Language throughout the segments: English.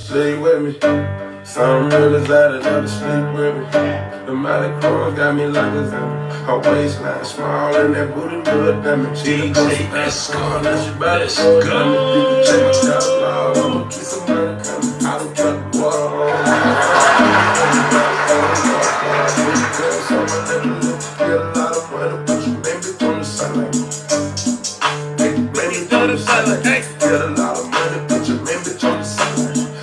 Stay with me. Some really excited to sleep with me. The mighty cross got me like a zombie. Her waistline small and that booty good damage. DJ, let's go. Let's go. go. Check my catalog, I'ma keep some money coming. I don't cut the water on. Get a lot of money, put your baby on the side. Get a lot of money, put your baby on the side.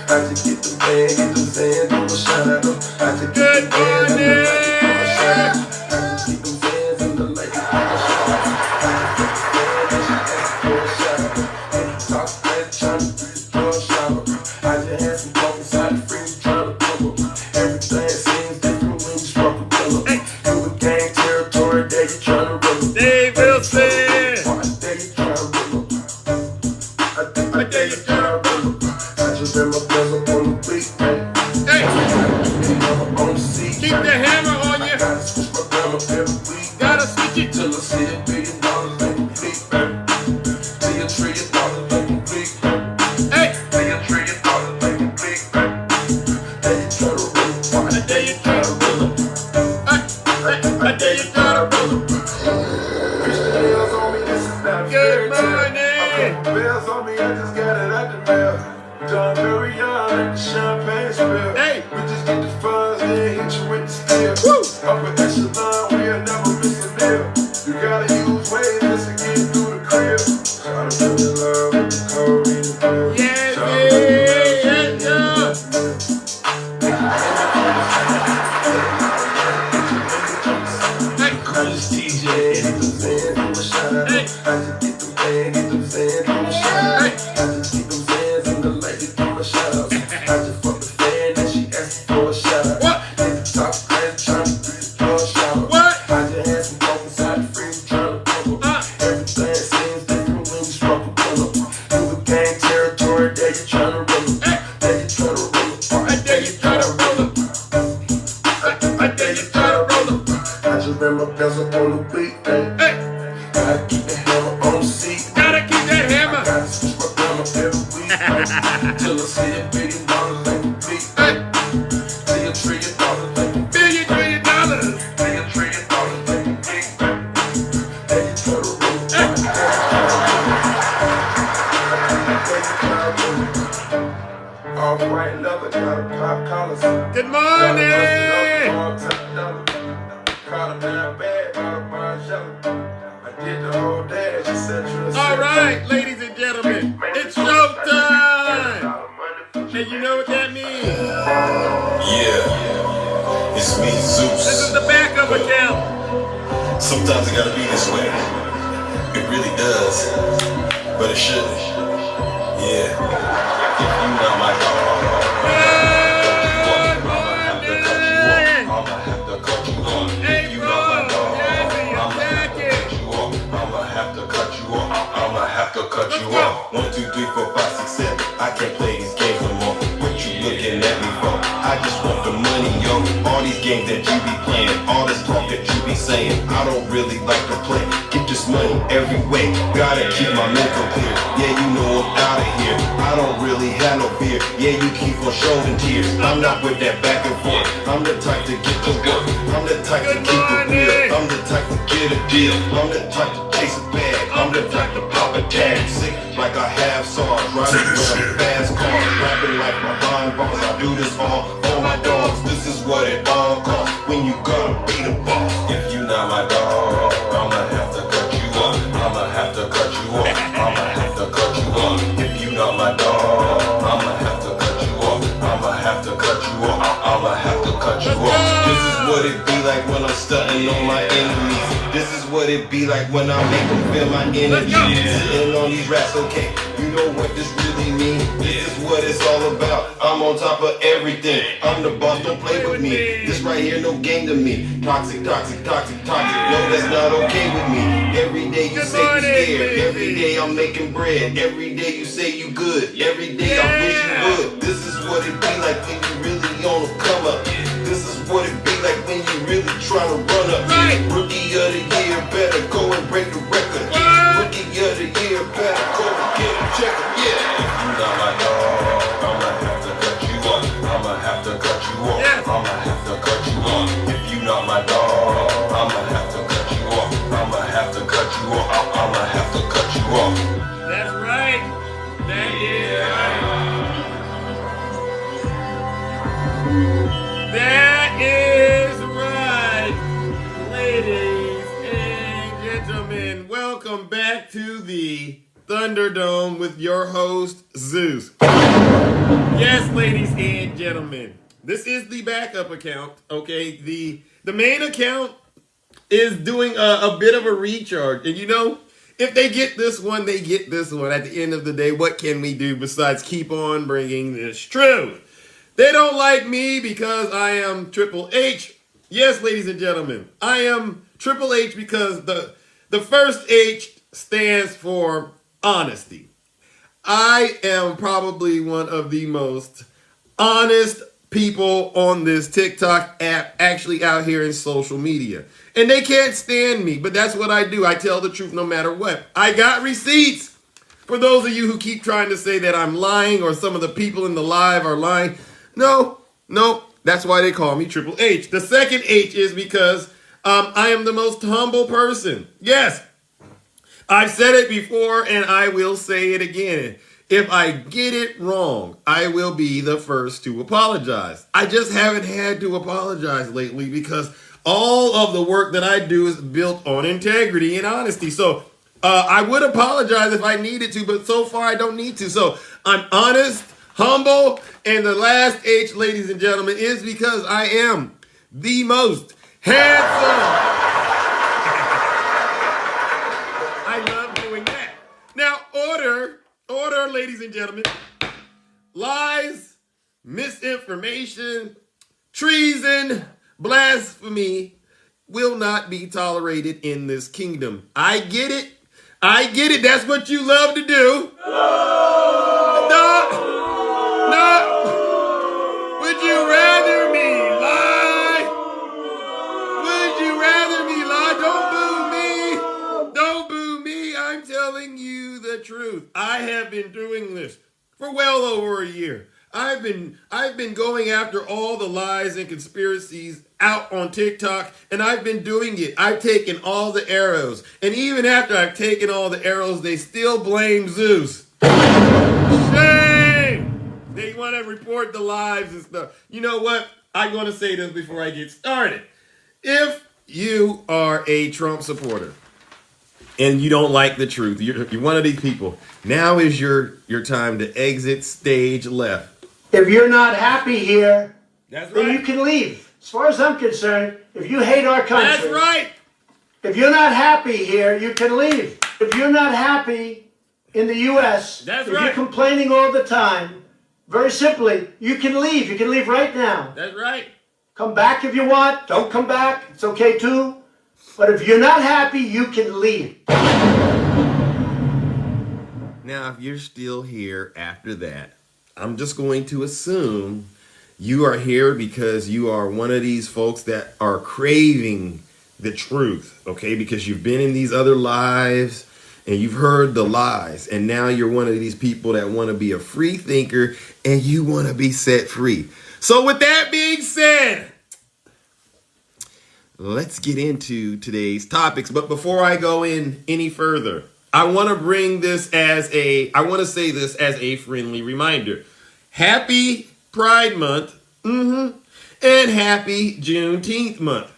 I just get the bag, get the Zans, do a shout out. I just get the bag, and the lady do a shout out. I just get the Zans, and the lady do a shout out. I just get the bag, and she asked for a shout out. And you talk bad, trying to do a shout out. I just had some coke inside the freezer, trying to cover. Everything seems different when you smoke a pillow. You a gang territory, there you trying to run. Dave Wilson. I dare you trying to run. I dare you trying to run. I just been my girls up on the beat, man. Hey, On the seat, keep the hammer on you. gotta switch my grandma every week. Gotta switch it. Till I see $1 billion incomplete, man. See $1 trillion incomplete, man. Hey, See $1 trillion incomplete, man. Dare you try to run. I dare you try to run. I dare you try to run. Christian bells on me, this is not good fair. morning. Bells on me, I just got it out the mail. Done very young, like the champagne spill. Hey. We just get the funds, then hit you with the steel. Woo. Upper echelon, we'll never miss a meal. You gotta use ways just to get through the crib. Shout out to the love with the code in the bill. Yes, Shout out to the love, hey, Chris TJ. get them Zans, do a shout out. Hey. I just get them bag, get them Zans, do a shout out. Hey. I just get them Zans and the lady do a shout out. I just fucked the fan and she asked for a shout out. What? Nigga talk crazy, tryna do a shout out. What? I just had some coke inside the freezer, tryna cover. Everything seems different when you smoke a pillow. You a gang territory, there you tryna run up. There you tryna run up. I dare you tryna run up. I dare you tryna run up. I just ran my bells up on the beat, man. Hey, Gotta keep the hammer on the seat. gotta keep that hammer. Gotta switch my grandma every week, man. Till I see $1 billion incomplete. Hey, See $1 trillion incomplete. $1 trillion. See $1 trillion incomplete. Then you try to run. All white leather, got a pop collars. Good morning. Caught a damn bad, bought a Margiela. I did the whole dash, she said you All right, ladies and gentlemen, it's showtime. And you know what that means. Yeah, it's me, This Zeus. is the backup account. Sometimes it gotta be this way. It really does, but it shouldn't. Yeah, if you not my dog, Good I'ma have to cut you morning. off. I'ma have to cut you off. Hey, If you bro, not my dog, Jazzy, I'ma have attack to it. cut you off. I'ma have to cut you off. I'ma have to cut you Let's go. off. 1, 2, 3, 4, 5, 6, 7. I can't play these games no more. What you looking at me for? I just want the money, yo. All these games that you be playing, all this talk that you be saying, I don't really like to play. Get this money every way. Gotta keep my mental clear. Yeah, you know I'm out of here. I don't really have no fear. Yeah, you keep on showing tears. I'm not with that back and forth. I'm the type to get to work. I'm the type to keep it real. I'm the type to get a deal. I'm the type to chase a bag. I'm the type to pop a tag. Sick like I have SARS. Riding with a fast car. Rapping like behind bars. I do this all for my dogs. This is what it all costs when you gotta be the boss. If you not my dog, I'ma have to cut you off. I'ma have to cut you off. I'ma have to cut you off. If you not my dog, I'ma have to cut you off. I'ma have to cut you off. I'ma have to cut you off. This is what it be like when I'm stunting on my enemies. This is what it be like when I make them feel my energy. Sitting on these rats, okay. You know what this really means. This is what it's all about. I'm on top of everything. I'm the boss, don't play with me. This right here, no game to me. Toxic, toxic, toxic, toxic. No, that's not okay with me. Every day you say you scared. Every day I'm making bread. Every day you say you good. Every day I wish you would. This is what it be like when you really on the come up. This is what it be like when you really trying to run up. Rookie of the year, better go and break the record. Rookie of the year, better go and get a checker. Yeah. If you not my dog, I'ma have to cut Thunderdome with your host, Zeus. Yes, ladies and gentlemen, this is the backup account, okay? The main account is doing a bit of a recharge. And you know, if they get this one, they get this one. At the end of the day, what can we do besides keep on bringing this truth? They don't like me because I am Triple H. Yes, ladies and gentlemen, I am Triple H because the first H stands for honesty. I am probably one of the most honest people on this TikTok app, actually out here in social media. And they can't stand me, but that's what I do. I tell the truth no matter what. I got receipts. For those of you who keep trying to say that I'm lying or some of the people in the live are lying, no, that's why they call me Triple H. The second H is because I am the most humble person. Yes, I've said it before and I will say it again. If I get it wrong, I will be the first to apologize. I just haven't had to apologize lately because all of the work that I do is built on integrity and honesty. So I would apologize if I needed to, but so far I don't need to. So I'm honest, humble, and the last H, ladies and gentlemen, is because I am the most handsome. I love doing that. Now, order, ladies and gentlemen. Lies, misinformation, treason, blasphemy will not be tolerated in this kingdom. I get it. That's what you love to do. No. Would you rather me lie? Would you rather me lie? Don't boo me. I'm telling you the truth. I have been doing this for well over a year. I've been going after all the lies and conspiracies out on TikTok, and I've been doing it. I've taken all the arrows. And even after I've taken all the arrows, they still blame Zeus. Shame! They want to report the lies and stuff. You know what? I'm going to say this before I get started. If you are a Trump supporter and you don't like the truth, you're one of these people, now is your time to exit stage left. If you're not happy here, That's then right. you can leave. As far as I'm concerned, if you hate our country, That's right. if you're not happy here, you can leave. If you're not happy in the U.S., That's if right. you're complaining all the time, very simply, you can leave. You can leave right now. That's right. Come back if you want. Don't come back. It's okay too. But if you're not happy, you can leave. Now, if you're still here after that, I'm just going to assume you are here because you are one of these folks that are craving the truth, okay? Because you've been in these other lives and you've heard the lies, and now you're one of these people that want to be a free thinker and you want to be set free. So with that being said, let's get into today's topics. But before I go in any further, I want to say this as a friendly reminder. Happy Pride Month, and happy Juneteenth month.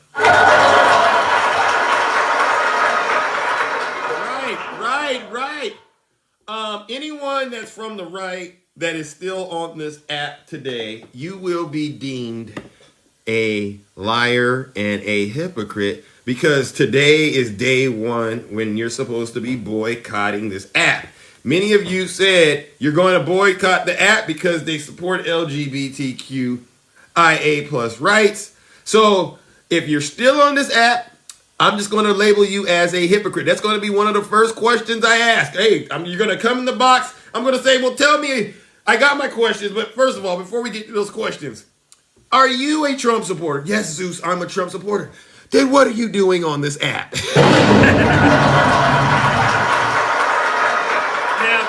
Right. Anyone that's from the right that is still on this app today, you will be deemed a liar and a hypocrite because today is day one when you're supposed to be boycotting this app. Many of you said you're going to boycott the app because they support LGBTQIA plus rights. So if you're still on this app, I'm just going to label you as a hypocrite. That's going to be one of the first questions I ask. Hey, you're going to come in the box. I'm going to say, well, tell me, I got my questions. But first of all, before we get to those questions, are you a Trump supporter? Yes, Zeus, I'm a Trump supporter. Then what are you doing on this app? Now,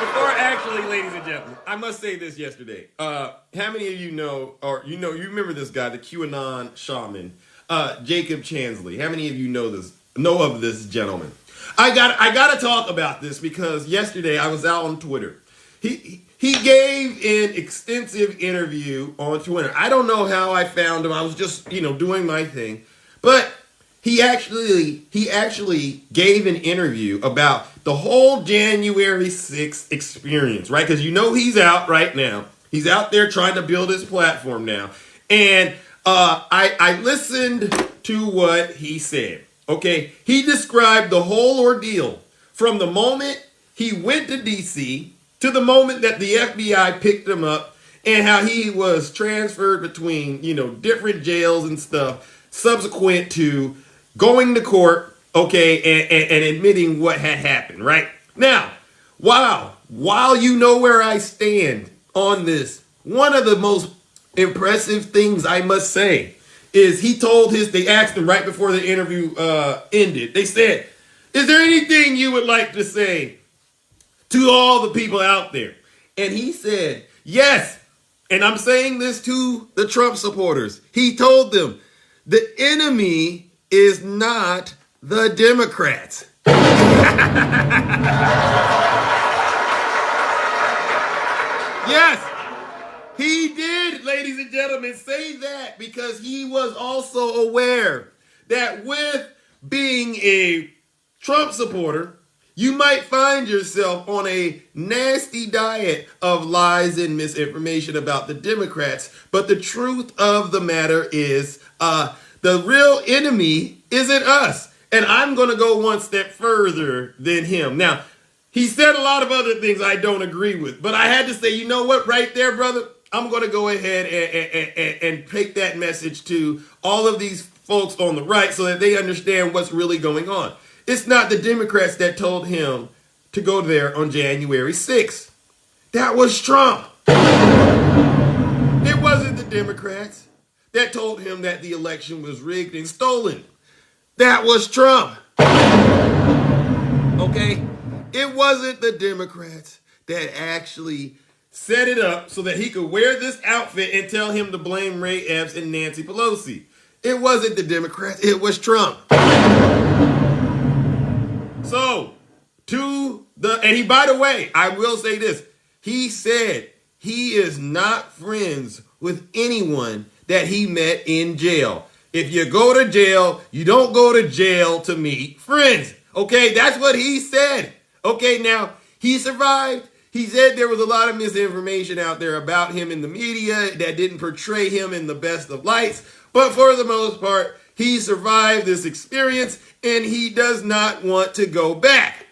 before actually, ladies and gentlemen, I must say this yesterday. How many of you know, or you remember this guy, the QAnon shaman, Jacob Chansley? How many of you know of this gentleman? I got to talk about this because yesterday I was out on Twitter. He gave an extensive interview on Twitter. I don't know how I found him. I was just, doing my thing. But he actually gave an interview about the whole January 6th experience, right? Because you know he's out right now. He's out there trying to build his platform now. And I listened to what he said. Okay, he described the whole ordeal from the moment he went to D.C. to the moment that the FBI picked him up, and how he was transferred between, different jails and stuff, subsequent to going to court, okay, and admitting what had happened, right? Now, while you know where I stand on this, one of the most impressive things I must say is they asked him right before the interview ended, they said, is there anything you would like to say to all the people out there? And he said, yes. And I'm saying this to the Trump supporters. He told them, the enemy is not the Democrats. Yes, he did, ladies and gentlemen, say that because he was also aware that with being a Trump supporter, you might find yourself on a nasty diet of lies and misinformation about the Democrats. But the truth of the matter is the real enemy isn't us. And I'm going to go one step further than him. Now, he said a lot of other things I don't agree with. But I had to say, you know what, right there, brother? I'm going to go ahead and take that message to all of these folks on the right so that they understand what's really going on. It's not the Democrats that told him to go there on January 6th. That was Trump. It wasn't the Democrats that told him that the election was rigged and stolen. That was Trump. Okay? It wasn't the Democrats that actually set it up so that he could wear this outfit and tell him to blame Ray Epps and Nancy Pelosi. It wasn't the Democrats. It was Trump. So, by the way, I will say this. He said he is not friends with anyone that he met in jail. If you go to jail, you don't go to jail to meet friends. Okay, that's what he said. Okay, now, he survived. He said there was a lot of misinformation out there about him in the media that didn't portray him in the best of lights. But for the most part, he survived this experience and he does not want to go back.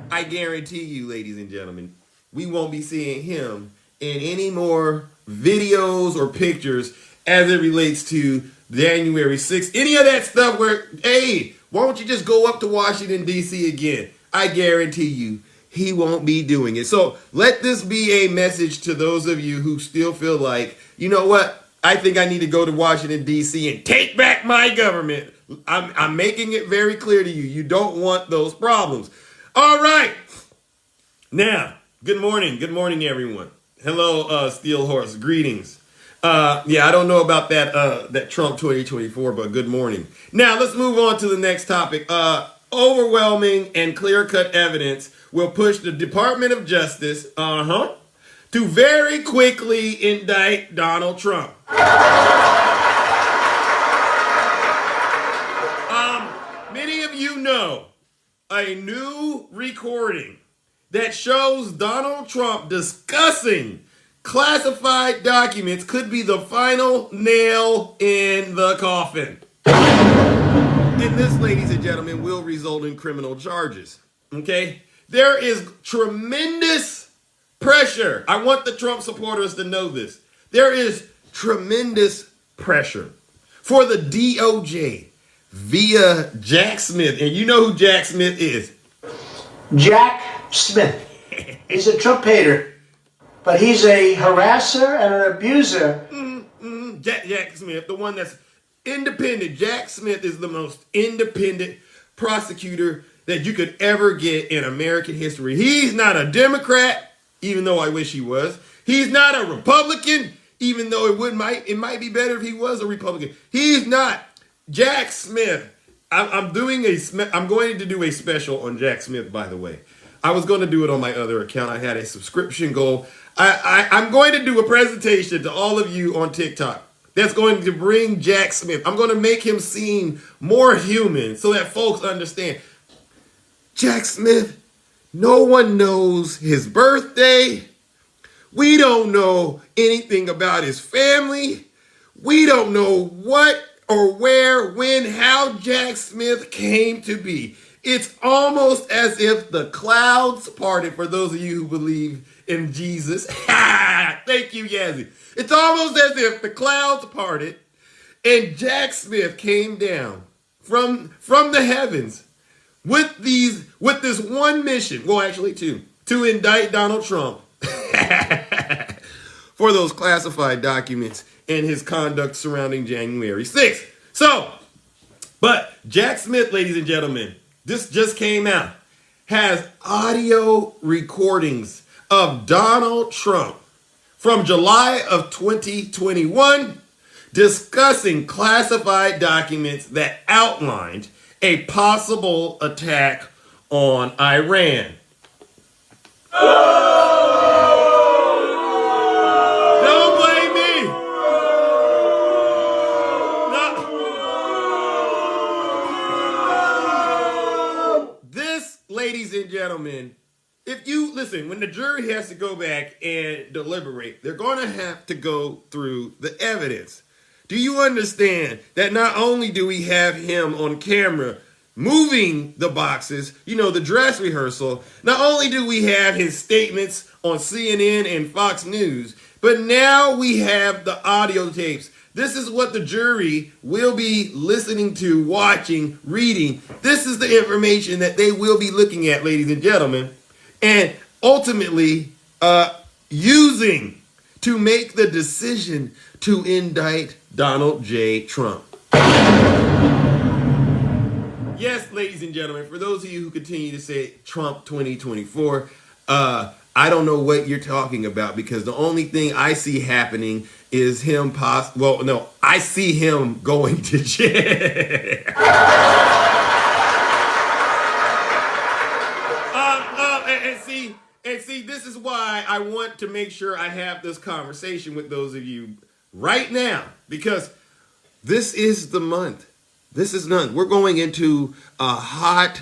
I guarantee you, ladies and gentlemen, we won't be seeing him in any more videos or pictures as it relates to January 6th. Any of that stuff where, hey, why don't you just go up to Washington, D.C. again? I guarantee you he won't be doing it. So let this be a message to those of you who still feel like, you know what? I think I need to go to Washington, D.C. and take back my government. I'm making it very clear to you. You don't want those problems. All right. Now, good morning. Good morning, everyone. Hello, Steel Horse. Greetings. I don't know about that Trump 2024, but good morning. Now, let's move on to the next topic. Overwhelming and clear-cut evidence will push the Department of Justice, to very quickly indict Donald Trump. Many of you know a new recording that shows Donald Trump discussing classified documents could be the final nail in the coffin. And this, ladies and gentlemen, will result in criminal charges. Okay? There is tremendous pressure. I want the Trump supporters to know this. There is tremendous pressure for the DOJ via Jack Smith. And you know who Jack Smith is. Jack Smith. He's a Trump hater, but he's a harasser and an abuser. Jack Smith, the one that's independent. Jack Smith is the most independent prosecutor that you could ever get in American history. He's not a Democrat, even though I wish he was. He's not a Republican, even though it might be better if he was a Republican. He's not. Jack Smith. I'm going to do a special on Jack Smith, by the way. I was going to do it on my other account. I had a subscription goal. I'm going to do a presentation to all of you on TikTok that's going to bring Jack Smith. I'm going to make him seem more human so that folks understand. Jack Smith, no one knows his birthday. We don't know anything about his family. We don't know what or where, when, how Jack Smith came to be. It's almost as if the clouds parted, for those of you who believe in Jesus. Thank you, Yazzie. It's almost as if the clouds parted and Jack Smith came down from the heavens with this one mission. Well, actually two. To indict Donald Trump for those classified documents and his conduct surrounding January 6th. But Jack Smith, ladies and gentlemen, this just came out, has audio recordings of Donald Trump from July of 2021 discussing classified documents that outlined a possible attack on Iran. Don't blame me. No. This, ladies and gentlemen, if you listen, when the jury has to go back and deliberate, they're going to have to go through the evidence. Do you understand that not only do we have him on camera moving the boxes, the dress rehearsal, not only do we have his statements on CNN and Fox News, but now we have the audio tapes. This is what the jury will be listening to, watching, reading. This is the information that they will be looking at, ladies and gentlemen, and ultimately using to make the decision to indict Donald J. Trump. Yes, ladies and gentlemen, for those of you who continue to say Trump 2024, I don't know what you're talking about, because the only thing I see happening is him I see him going to jail. And see, this is why I want to make sure I have this conversation with those of you right now, because this is the month. We're going into a hot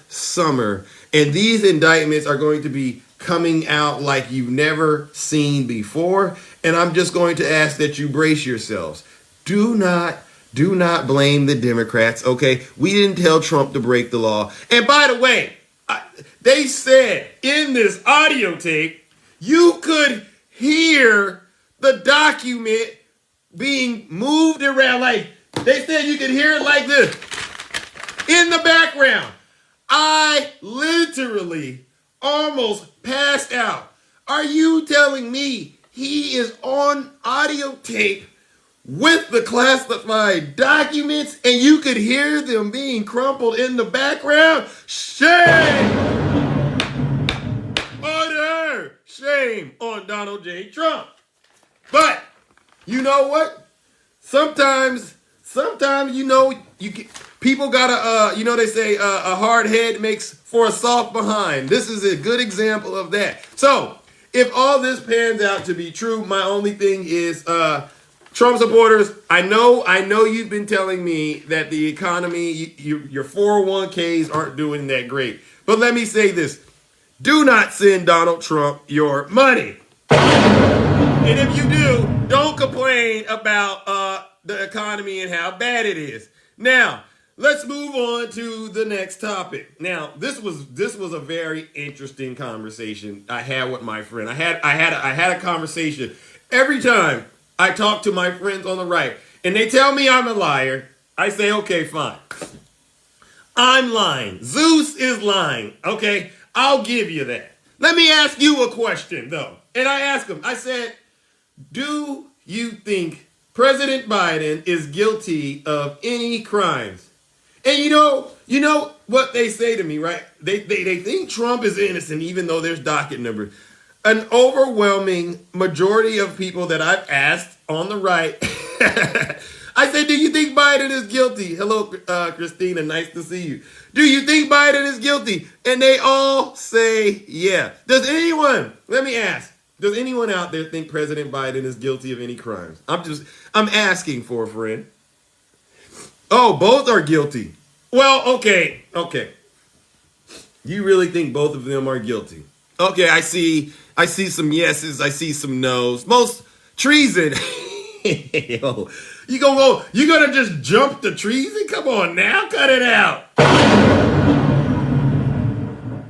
summer, and these indictments are going to be coming out like you've never seen before. And I'm just going to ask that you brace yourselves. Do not blame the Democrats, okay? We didn't tell Trump to break the law. And by the way, they said in this audio tape, you could hear the document being moved around. Like, they said you could hear it like this in the background. I literally almost passed out. Are you telling me he is on audio tape with the classified documents and you could hear them being crumpled in the background? Shame! Order! Shame on Donald J. Trump. But you know what? Sometimes people gotta, they say a hard head makes for a soft behind. This is a good example of that. So if all this pans out to be true, my only thing is, Trump supporters, I know you've been telling me that the economy, your 401ks aren't doing that great. But let me say this. Do not send Donald Trump your money. And if you do, don't complain about the economy and how bad it is. Now, let's move on to the next topic. Now, this was a very interesting conversation I had with my friend. I had a conversation every time I talk to my friends on the right, and they tell me I'm a liar. I say, okay, fine. I'm lying. Zeus is lying. Okay, I'll give you that. Let me ask you a question, though. And I asked him, I said, do you think President Biden is guilty of any crimes? And you know what they say to me, right? They think Trump is innocent, even though there's docket numbers. An overwhelming majority of people that I've asked on the right, I said, do you think Biden is guilty? Hello, Christina, nice to see you. Do you think Biden is guilty? And they all say, yeah. Does anyone, let me ask, Does anyone out there think President Biden is guilty of any crimes? I'm asking for a friend. Oh, both are guilty. Well, okay. You really think both of them are guilty? Okay, I see some yeses, I see some nos. Most treason. Yo, you gonna just jump the treason? Come on now, cut it out.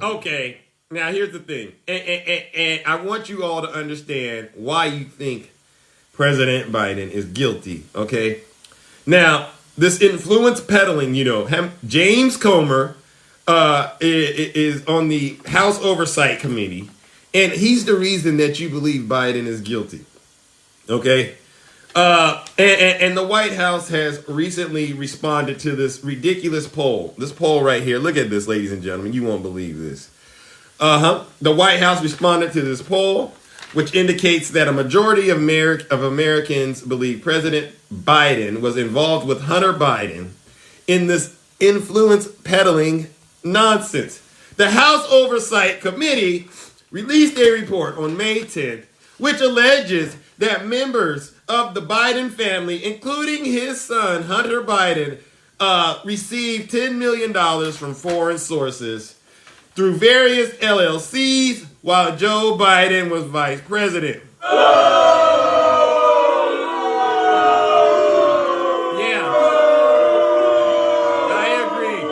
Okay, now here's the thing. And I want you all to understand why you think President Biden is guilty, okay? Now, this influence peddling, James Comer is on the House Oversight Committee, and he's the reason that you believe Biden is guilty, okay? And the White House has recently responded to this ridiculous poll. This poll right here. Look at this, ladies and gentlemen. You won't believe this. The White House responded to this poll, which indicates that a majority of Americans believe President Biden was involved with Hunter Biden in this influence peddling nonsense. The House Oversight Committee released a report on May 10th, which alleges that members of the Biden family, including his son, Hunter Biden, received $10 million from foreign sources through various LLCs while Joe Biden was vice president. Yeah, I agree.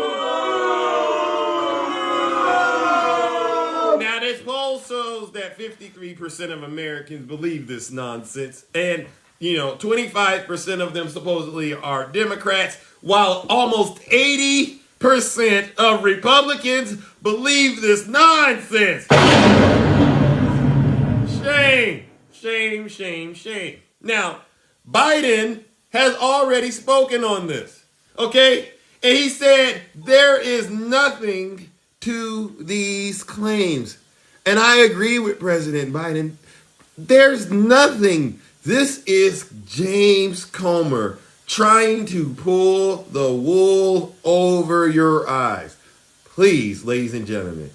Now, this poll shows that 53% of Americans believe this nonsense, and 25% of them supposedly are Democrats, while almost 80% of Republicans believe this nonsense. Shame. Now, Biden has already spoken on this, okay? And he said there is nothing to these claims. And I agree with President Biden. There's nothing. This is James Comer trying to pull the wool over your eyes. Please, ladies and gentlemen,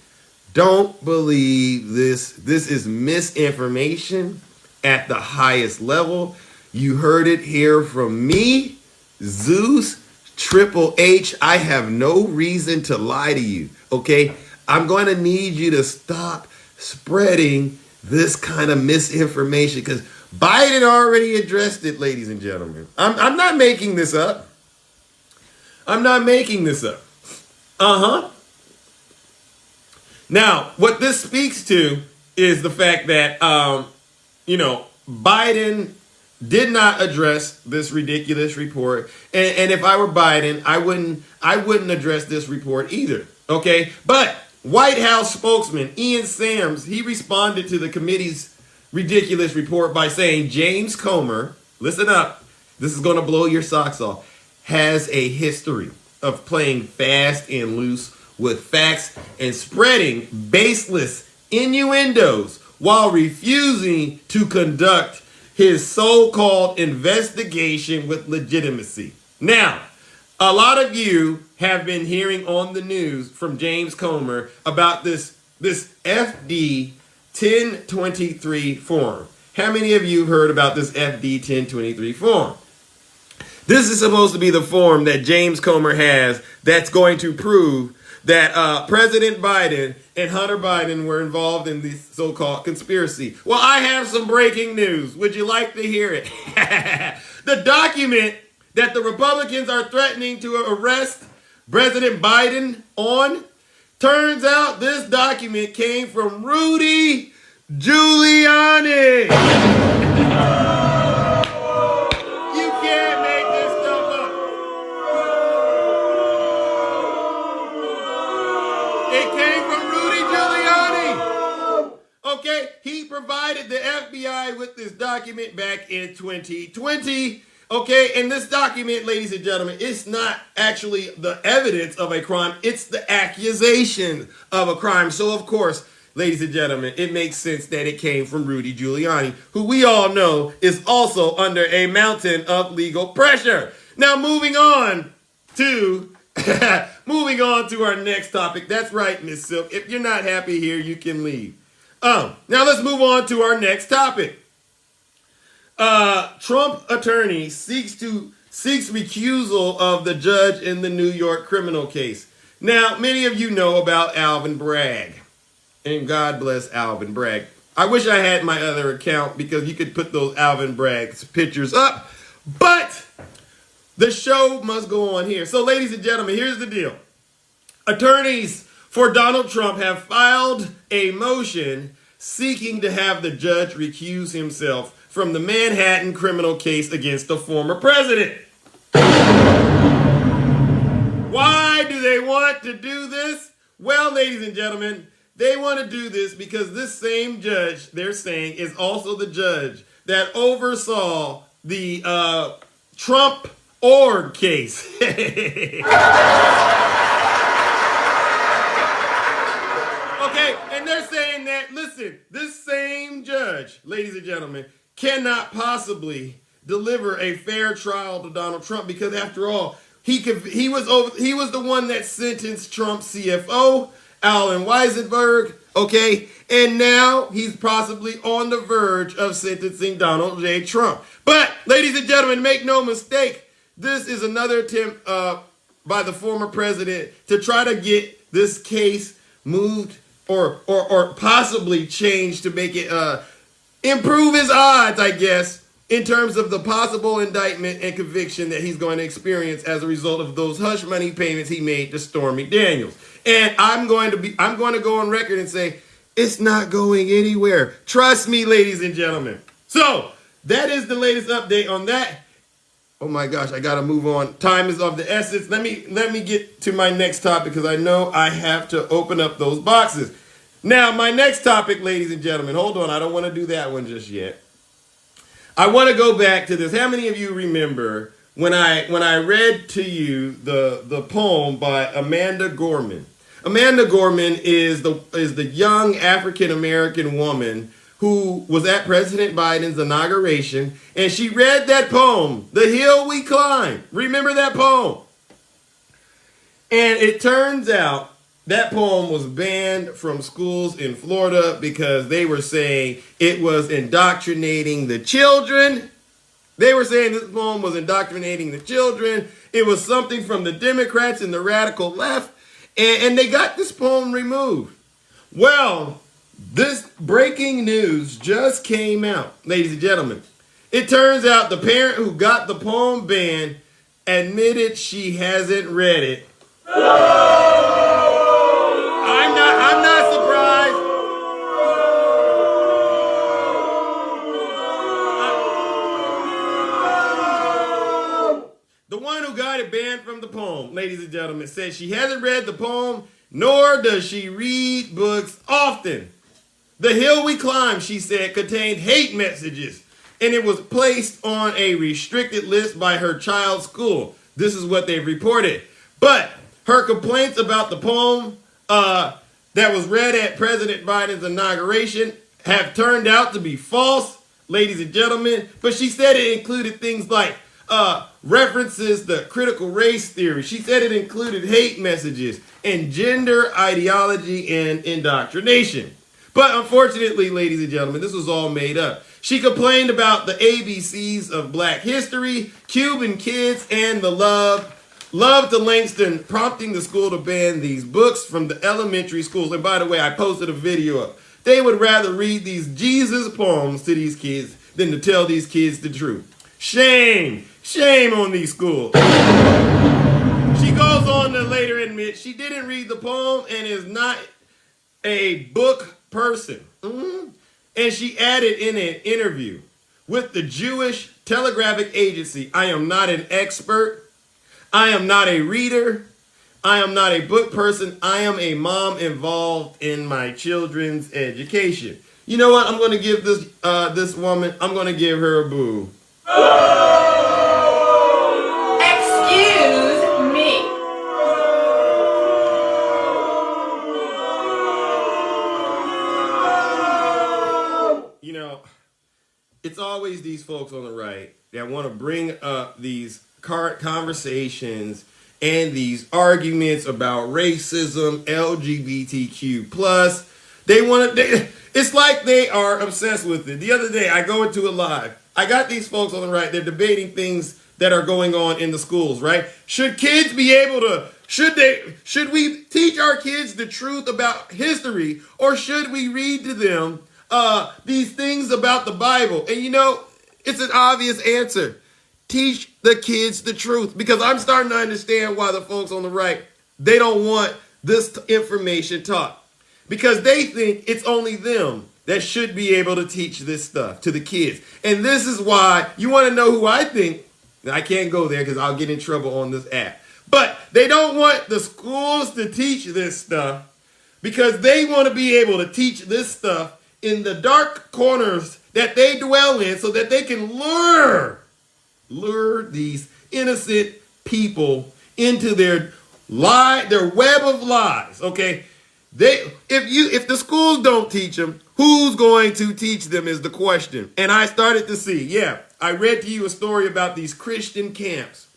don't believe this. This is misinformation at the highest level. You heard it here from me, Zeus, Triple H. I have no reason to lie to you, okay? I'm going to need you to stop spreading this kind of misinformation because Biden already addressed it, ladies and gentlemen. I'm not making this up. Now, what this speaks to is the fact that, Biden did not address this ridiculous report. And if I were Biden, I wouldn't address this report either. Okay. But White House spokesman Ian Sams, he responded to the committee's ridiculous report by saying James Comer, listen up, this is going to blow your socks off, has a history of playing fast and loose with facts and spreading baseless innuendos while refusing to conduct his so-called investigation with legitimacy. Now, a lot of you have been hearing on the news from James Comer about this FD 1023 form. How many of you heard about this FD 1023 form? This is supposed to be the form that James Comer has that's going to prove that President Biden and Hunter Biden were involved in this so-called conspiracy. Well, I have some breaking news. Would you like to hear it? The document that the Republicans are threatening to arrest President Biden on, turns out this document came from Rudy Giuliani. You can't make this stuff up. It came from Rudy Giuliani. Okay, he provided the FBI with this document back in 2020. Okay, and this document, ladies and gentlemen, it's not actually the evidence of a crime. It's the accusation of a crime. So, of course, ladies and gentlemen, it makes sense that it came from Rudy Giuliani, who we all know is also under a mountain of legal pressure. Now, moving on to our next topic. That's right, Miss Silk. If you're not happy here, you can leave. Now let's move on to our next topic. Trump attorney seeks recusal of the judge in the New York criminal case. Now, many of you know about Alvin Bragg, and God bless Alvin Bragg. I wish I had my other account because you could put those Alvin Bragg's pictures up, but the show must go on here. So, ladies and gentlemen, here's the deal. Attorneys for Donald Trump have filed a motion seeking to have the judge recuse himself from the Manhattan criminal case against the former president. Why do they want to do this? Well, ladies and gentlemen, they want to do this because this same judge, they're saying, is also the judge that oversaw the Trump org case. Okay, and they're saying that, listen, this same judge, ladies and gentlemen, cannot possibly deliver a fair trial to Donald Trump because, after all, he was the one that sentenced Trump's CFO, Alan Weisenberg, okay? And now he's possibly on the verge of sentencing Donald J. Trump. But, ladies and gentlemen, make no mistake, this is another attempt by the former president to try to get this case moved or possibly changed to make it improve his odds, I guess, in terms of the possible indictment and conviction that he's going to experience as a result of those hush money payments he made to Stormy Daniels. And I'm going to go on record and say it's not going anywhere. Trust me, ladies and gentlemen. So that is the latest update on that. Oh my gosh, I gotta move on. Time is of the essence. Let me get to my next topic because I know I have to open up those boxes. Now, my next topic, ladies and gentlemen, hold on, I don't want to do that one just yet. I want to go back to this. How many of you remember when I read to you the poem by Amanda Gorman? Amanda Gorman is the young African American woman who was at President Biden's inauguration, and she read that poem, "The Hill We Climb." Remember that poem? And it turns out that poem was banned from schools in Florida because they were saying it was indoctrinating the children. They were saying this poem was indoctrinating the children. It was something from the Democrats and the radical left, and they got this poem removed. Well, this breaking news just came out, ladies and gentlemen. It turns out the parent who got the poem banned admitted she hasn't read it. I'm not surprised. The one who got it banned from the poem, ladies and gentlemen, says she hasn't read the poem, nor does she read books often. The Hill We Climb, she said, contained hate messages, and it was placed on a restricted list by her child's school. This is what they've reported. But her complaints about the poem that was read at President Biden's inauguration have turned out to be false, ladies and gentlemen. But she said it included things like references to critical race theory. She said it included hate messages and gender ideology and indoctrination. But unfortunately, ladies and gentlemen, this was all made up. She complained about the ABCs of Black history, Cuban kids, and the love to Langston, prompting the school to ban these books from the elementary schools. And by the way, I posted a video up. They would rather read these Jesus poems to these kids than to tell these kids the truth. Shame. Shame on these schools. She goes on to later admit she didn't read the poem and is not a book person. And she added in an interview with the Jewish Telegraphic Agency, "I am not an expert. I am not a reader. I am not a book person. I am a mom involved in my children's education." You know what? I'm going to give this woman, I'm going to give her a boo. Excuse me. You know, it's always these folks on the right that want to bring up these conversations and these arguments about racism, LGBTQ+, They want to. It's like they are obsessed with it. The other day, I go into a live. I got these folks on the right. They're debating things that are going on in the schools. Right? Should kids be able to? Should we teach our kids the truth about history, or should we read to them these things about the Bible? And it's an obvious answer. Teach the kids the truth, because I'm starting to understand why the folks on the right, they don't want this information taught, because they think it's only them that should be able to teach this stuff to the kids. And this is why you want to know who I think. I can't go there because I'll get in trouble on this app. But they don't want the schools to teach this stuff because they want to be able to teach this stuff in the dark corners that they dwell in, so that they can lure these innocent people into their web of lies. Okay, if the schools don't teach them, who's going to teach them is the question. And I started to see. Yeah, I read to you a story about these Christian camps.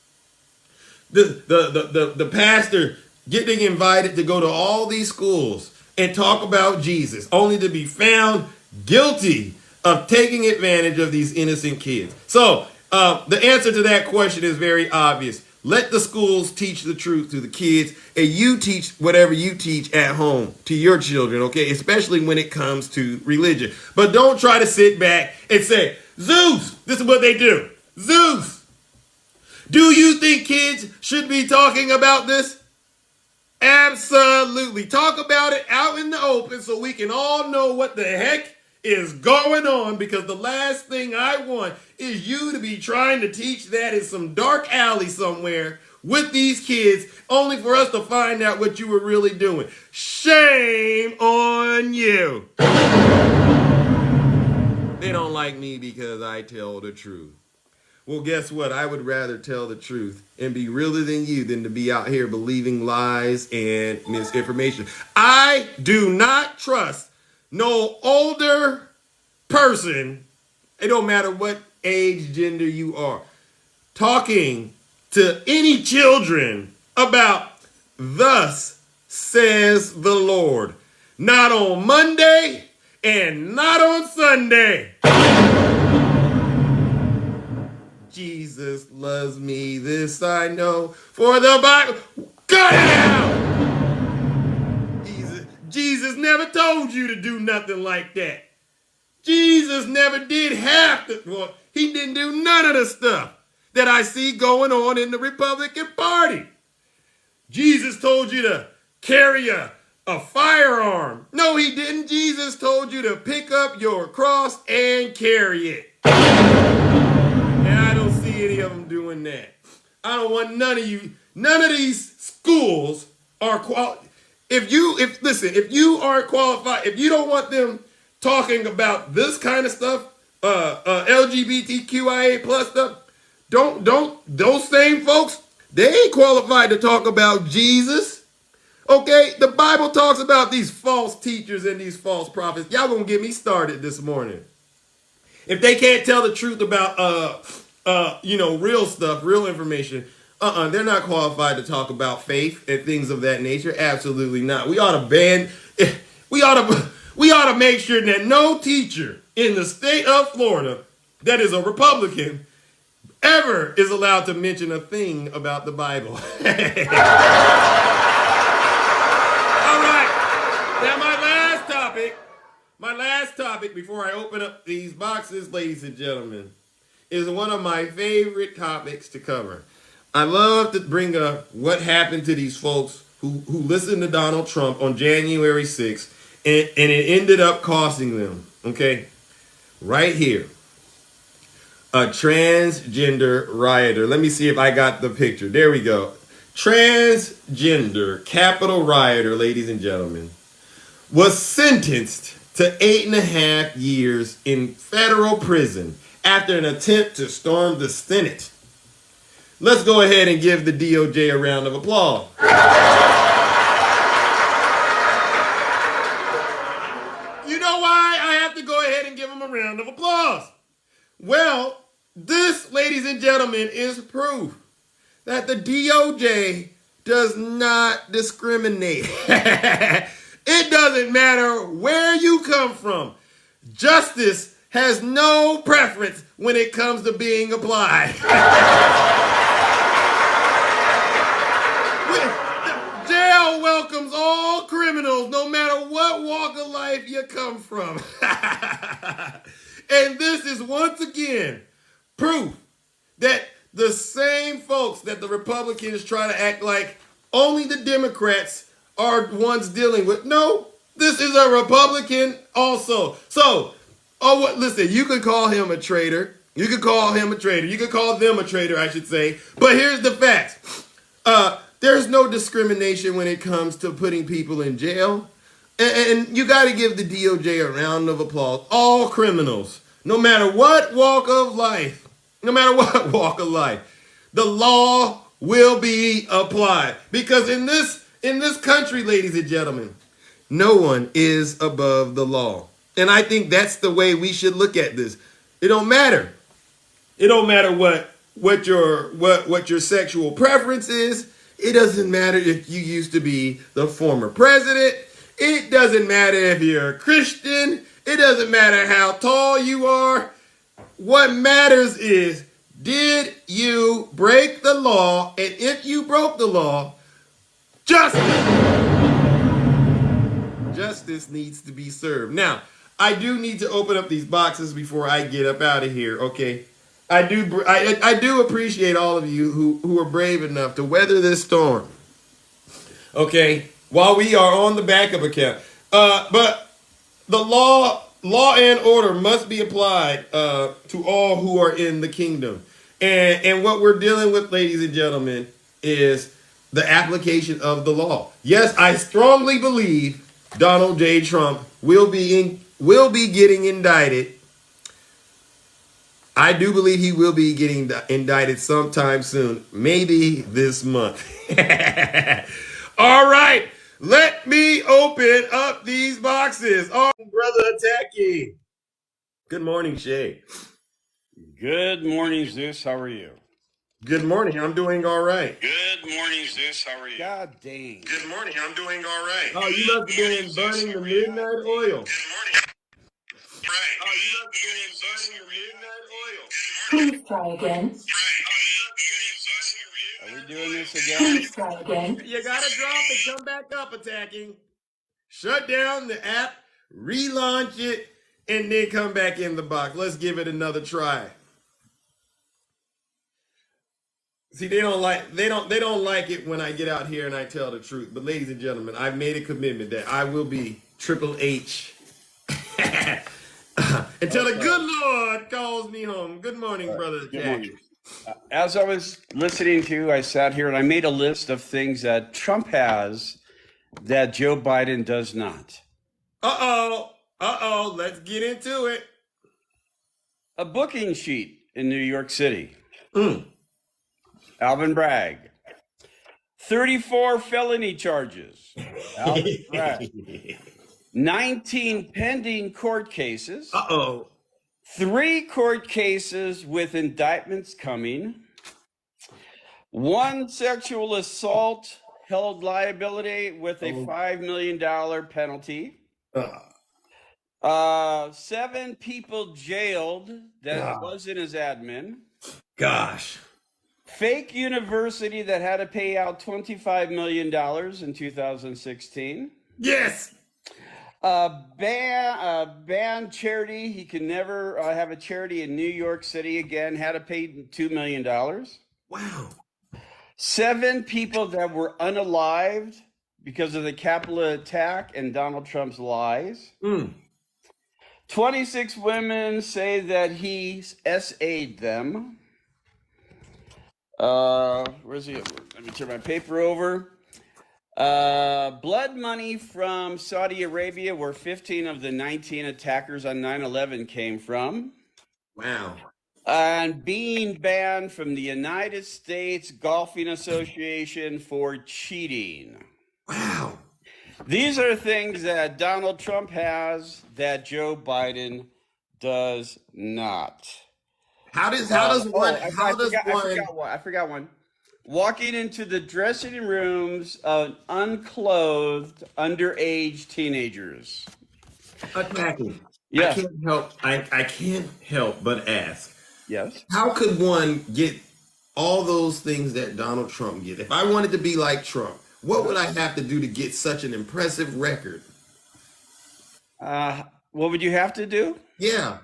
The pastor getting invited to go to all these schools and talk about Jesus, only to be found guilty of taking advantage of these innocent kids. So the answer to that question is very obvious. Let the schools teach the truth to the kids, and you teach whatever you teach at home to your children, okay? Especially when it comes to religion. But don't try to sit back and say, Zeus, this is what they do. Zeus, do you think kids should be talking about this? Absolutely. Talk about it out in the open so we can all know what the heck is going on, because the last thing I want is you to be trying to teach that in some dark alley somewhere with these kids, only for us to find out what you were really doing. Shame on you. They don't like me because I tell the truth. Well, guess what? I would rather tell the truth and be realer than you than to be out here believing lies and misinformation. I do not trust no older person, it don't matter what age, gender you are, talking to any children about thus says the Lord. Not on Monday and not on Sunday. Jesus loves me, this I know, for the Bible. Cut it out! Jesus never told you to do nothing like that. Jesus never did half the, well, he didn't do none of the stuff that I see going on in the Republican Party. Jesus told you to carry a firearm. No, he didn't. Jesus told you to pick up your cross and carry it. And I don't see any of them doing that. I don't want none of these schools are If you aren't qualified, if you don't want them talking about this kind of stuff, LGBTQIA plus stuff, those same folks, they ain't qualified to talk about Jesus. Okay, the Bible talks about these false teachers and these false prophets. Y'all gonna get me started this morning. If they can't tell the truth about real stuff, real information, they're not qualified to talk about faith and things of that nature. Absolutely not. We ought to make sure that no teacher in the state of Florida that is a Republican ever is allowed to mention a thing about the Bible. All right. Now my last topic before I open up these boxes, ladies and gentlemen, is one of my favorite topics to cover. I love to bring up what happened to these folks who listened to Donald Trump on January 6th, and it ended up costing them, okay? Right here. A transgender rioter. Let me see if I got the picture. There we go. Transgender Capitol rioter, ladies and gentlemen, was sentenced to 8.5 years in federal prison after an attempt to storm the Senate. Let's go ahead and give the DOJ a round of applause. You know why I have to go ahead and give them a round of applause? Well, this, ladies and gentlemen, is proof that the DOJ does not discriminate. It doesn't matter where you come from. Justice has no preference when it comes to being applied. Jail welcomes all criminals, no matter what walk of life you come from. And this is once again proof that the same folks that the Republicans try to act like only the Democrats are ones dealing with. No, this is a Republican also. So, listen, you could call him a traitor. You could call him a traitor. You could call them a traitor, I should say. But here's the facts. There's no discrimination when it comes to putting people in jail. And you got to give the DOJ a round of applause. All criminals, no matter what walk of life, the law will be applied. Because in this country, ladies and gentlemen, no one is above the law. And I think that's the way we should look at this. It don't matter. It don't matter what your sexual preference is. It doesn't matter if you used to be the former president. It doesn't matter if you're a Christian. It doesn't matter how tall you are. What matters is, did you break the law? And if you broke the law, justice needs to be served. Now, I do need to open up these boxes before I get up out of here, okay? I do appreciate all of you who are brave enough to weather this storm, okay, while we are on the backup account. But the law and order must be applied to all who are in the kingdom. And what we're dealing with, ladies and gentlemen, is the application of the law. Yes, I strongly believe Donald J. Trump will be getting indicted. I do believe he will be getting indicted sometime soon, maybe this month. All right, let me open up these boxes. Oh, brother attacking. Good morning, Shay. Good morning, Zeus. How are you? Good morning. I'm doing all right. Good morning, Zeus. How are you? God dang. Good morning, I'm doing all right. Oh, you must have been burning the midnight oil. Good morning. Right. Oh, you must have been burning the midnight oil. Please try again. Are we doing this again? Please try again. You gotta drop and come back up attacking. Shut down the app, relaunch it, and then come back in the box. Let's give it another try. See, they don't like it when I get out here and I tell the truth. But ladies and gentlemen, I've made a commitment that I will be Triple H until the good Lord calls me home. Good morning, brother Jack. As I was listening to you, I sat here and I made a list of things that Trump has that Joe Biden does not. Let's get into it. A booking sheet in New York City. Alvin Bragg. 34 felony charges. Alvin Bragg. 19 pending court cases. 3 court cases with indictments coming. 1 sexual assault held liability with a $5 million penalty. 7 people jailed that wasn't his admin. Gosh. Fake university that had to pay out $25 million in 2016. Yes. Ban charity. He can never have a charity in New York City again. Had to pay $2 million. Wow. 7 people that were unalived because of the Capitol attack and Donald Trump's lies. 26 women say that he SA'd them. Where's he? Let me turn my paper over. Blood money from Saudi Arabia, where 15 of the 19 attackers on 9/11 came from. Wow. And being banned from the United States Golfing Association for cheating. Wow. These are things that Donald Trump has that Joe Biden does not. How does one? I forgot one. walking into the dressing rooms of unclothed underage teenagers. Attacking. I Yeah. can't help. I can't help but ask. Yes. How could one get all those things that Donald Trump get? If I wanted to be like Trump, what would I have to do to get such an impressive record? What would you have to do? Yeah.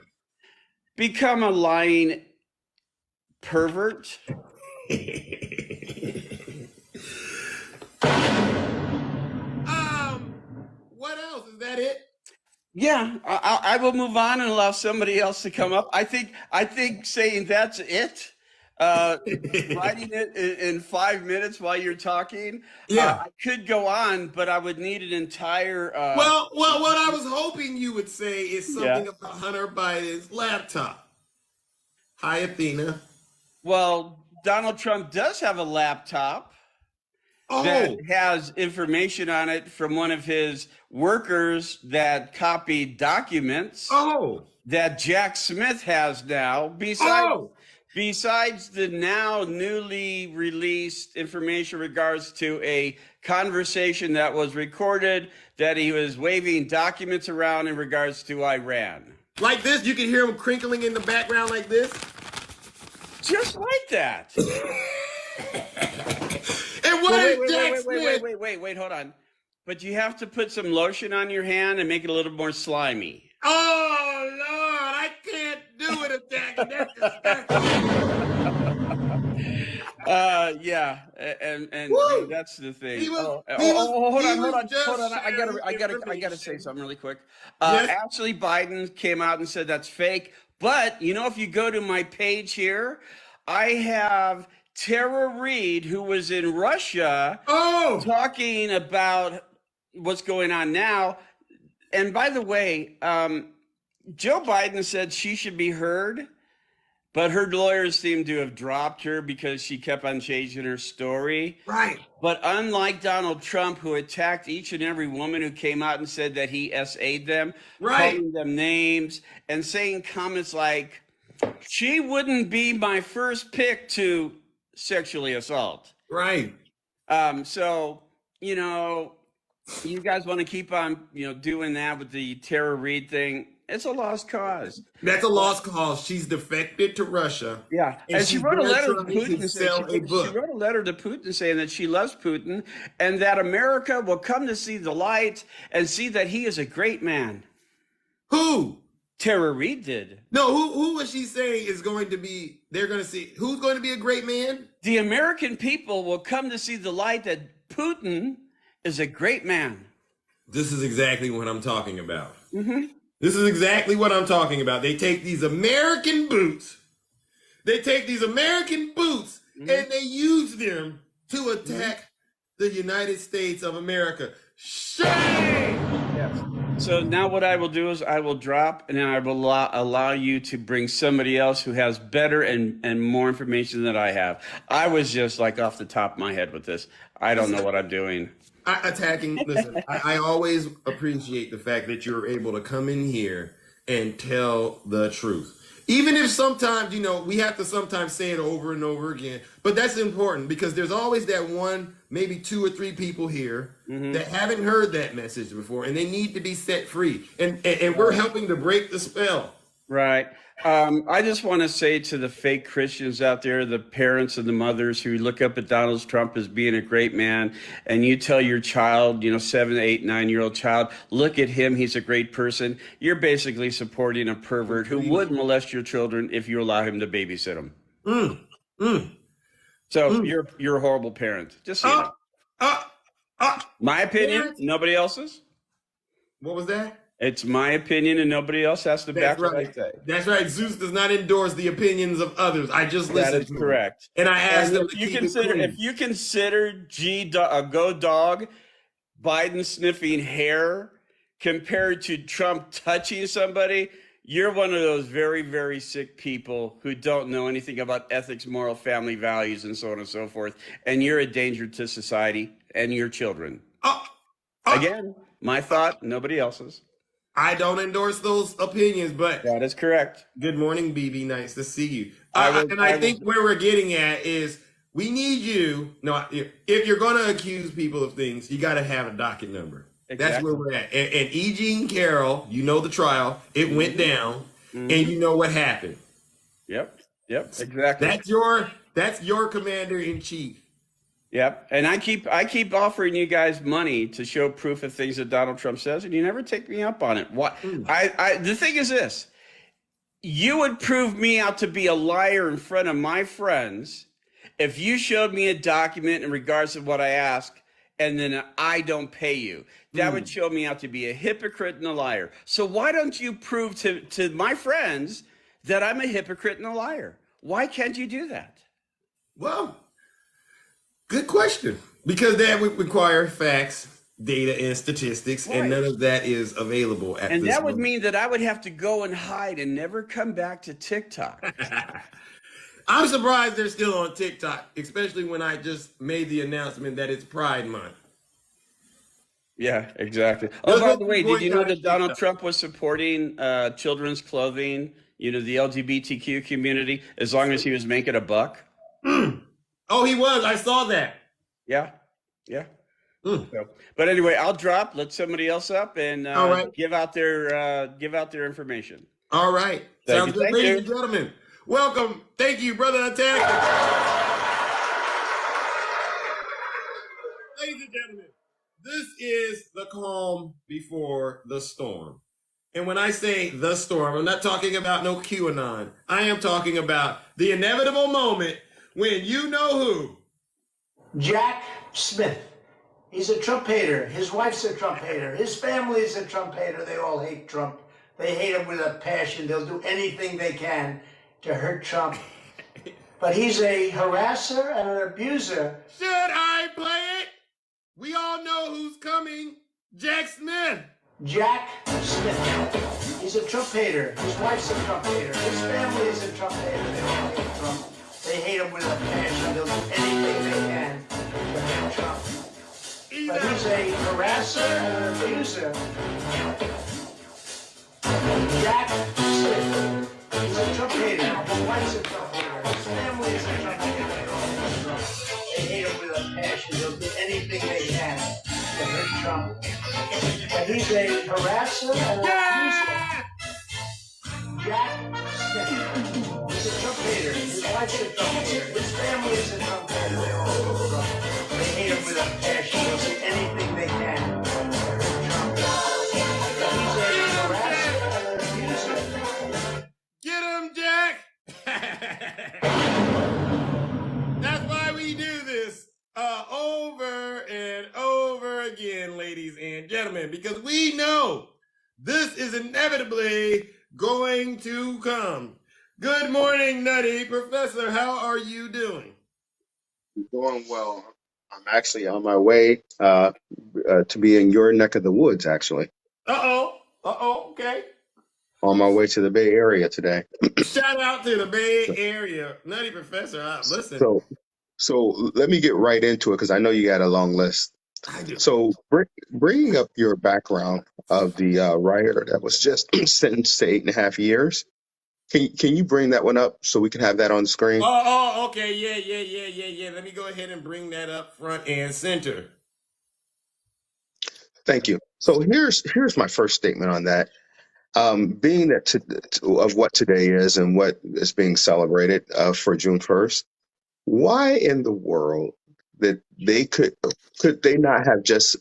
Become a lying pervert. What else? Is that it? Yeah, I will move on and allow somebody else to come up. I think saying that's it, writing it in 5 minutes while you're talking. Yeah. I could go on, but I would need an entire. Well, what I was hoping you would say is something Yeah. about Hunter Biden's laptop. Hi, Athena. Well, Donald Trump does have a laptop Oh, that has information on it from one of his workers that copied documents oh, that Jack Smith has now. Besides the now newly released information regards to a conversation that was recorded that he was waving documents around in regards to Iran. like this. You can hear him crinkling in the background like this. Just like that. And what Wait, is Jack Smith? wait, hold on. But you have to put some lotion on your hand and make it a little more slimy. Oh Lord, I can't do it, attacking. That's disgusting. Yeah, and Woo! that's the thing. He was- Hold he on. was just I sharing gotta say information. something really quick. Yes. Ashley Biden came out and said that's fake. But you know, if you go to my page here, I have Tara Reid, who was in Russia, Oh, talking about what's going on now. And by the way, Joe Biden said she should be heard, but her lawyers seem to have dropped her because she kept on changing her story. right. But unlike Donald Trump, who attacked each and every woman who came out and said that he SA'd them, Right. calling them names and saying comments like, she wouldn't be my first pick to sexually assault. Right. So, you know, you guys want to keep on, doing that with the Tara Reid thing. It's a lost cause. That's a lost cause. She's defected to Russia. Yeah, and she she's wrote a there letter to trying to Putin. sell a book. She wrote a letter to Putin saying that she loves Putin and that America will come to see the light and see that he is a great man. Who? Tara Reid did. No, who was she saying is going to be, they're going to see, who's going to be a great man? The American people will come to see the light that Putin is a great man. This is exactly what I'm talking about. Mm-hmm. This is exactly what I'm talking about. They take these American boots, and they use them to attack the United States of America. Shame! Yes. So now what I will do is I will drop and then I will allow you to bring somebody else who has better and more information than I have. I was just like off the top of my head with this. I don't know what I'm doing. Listen, I always appreciate the fact that you're able to come in here and tell the truth. Even if sometimes, we have to sometimes say it over and over again, but that's important because there's always that one, maybe 2 or 3 people here that haven't heard that message before and they need to be set free. And we're helping to break the spell. Right. I just want to say to the fake Christians out there, the parents and the mothers who look up at Donald Trump as being a great man, and you tell your child, 7, 8, 9-year-old child, look at him, he's a great person. You're basically supporting a pervert who would molest your children if you allow him to babysit them. So you're a horrible parent. Just so you know. My opinion, Parents? nobody else's. What was that? It's my opinion, and nobody else has to back That's what I right. say. That's right. Zeus does not endorse the opinions of others. I just listened That is to him. correct. And I asked them to If you keep consider, it clean. if you consider Go Dog, Biden sniffing hair compared to Trump touching somebody, you're one of those very, very sick people who don't know anything about ethics, moral, family values, and so on and so forth. And you're a danger to society and your children. Again, my thought, nobody else's. I don't endorse those opinions, but That is correct. good morning, BB. Nice to see you. I I think where we're getting at is we need you. No, if you're going to accuse people of things, you got to have a docket number. That's where Exactly. we're at. And E. Jean Carroll, you know the trial. It went down, and you know what happened. Yep. Yep. Exactly. That's your commander in chief. Yep. And I keep offering you guys money to show proof of things that Donald Trump says, and you never take me up on it. What? The thing is this: you would prove me out to be a liar in front of my friends if you showed me a document in regards to what I ask, and then I don't pay you. That would show me out to be a hypocrite and a liar. So why don't you prove to my friends that I'm a hypocrite and a liar? Why can't you do that? Well, good question. Because that would require facts, data, and statistics, and none of that is available at this And that would moment. mean that I would have to go and hide and never come back to TikTok. I'm surprised they're still on TikTok, especially when I just made the announcement that it's Pride Month. Yeah, exactly. Oh, by the way, did you know that Donald Trump was supporting children's clothing, the LGBTQ community, as long as he was making a buck? Oh, he was. I saw that. Yeah, yeah. So, but anyway, I'll drop. Let somebody else up and All right. give out their information. All right. Sounds good. Ladies and gentlemen, welcome. Thank you, Brother Attack. Ladies and gentlemen, this is the calm before the storm. And when I say the storm, I'm not talking about no QAnon. I am talking about the inevitable moment when you know who. Jack Smith. He's a Trump hater. His wife's a Trump hater. His family is a Trump hater. They all hate Trump. They hate him with a passion. They'll do anything they can to hurt Trump. But he's a harasser and an abuser. Should I play it? We all know who's coming. Jack Smith. Jack Smith. He's a Trump hater. His wife's a Trump hater. His family is a Trump hater. They all hate Trump. They hate him with a passion. They'll do anything they can to hurt Trump. But he's a harasser and an abuser. Jack Smith. He's a Trump hater. His wife's a Trump hater. His family is a Trump hater. They hate him with a passion. They'll do anything they can to hurt Trump. But he's a harasser and an abuser. Jack Smith. He's a Trump hater. His wife's a Trump hater. His family is a Trump hater. They all hate Trump. They hate him with a passion. They'll do anything they can to hurt Trump. But he's a harasser and an abuser. Get him, Jack! That's why we do this over and over again, ladies and gentlemen, because we know this is inevitably going to come. Good morning, Nutty. Professor, how are you doing? Doing well. I'm actually on my way to be in your neck of the woods, actually. Okay. On my way to the Bay Area today. Shout out to the Bay Area. Nutty Professor, listen. So let me get right into it because I know you got a long list. I do. So bringing up your background of the rioter that was just sentenced to 8.5 years. Can you bring that one up so we can have that on the screen? Okay. Yeah. Let me go ahead and bring that up front and center. Thank you. So here's my first statement on that. Being that of what today is and what is being celebrated for June 1st, why in the world that they could they not have just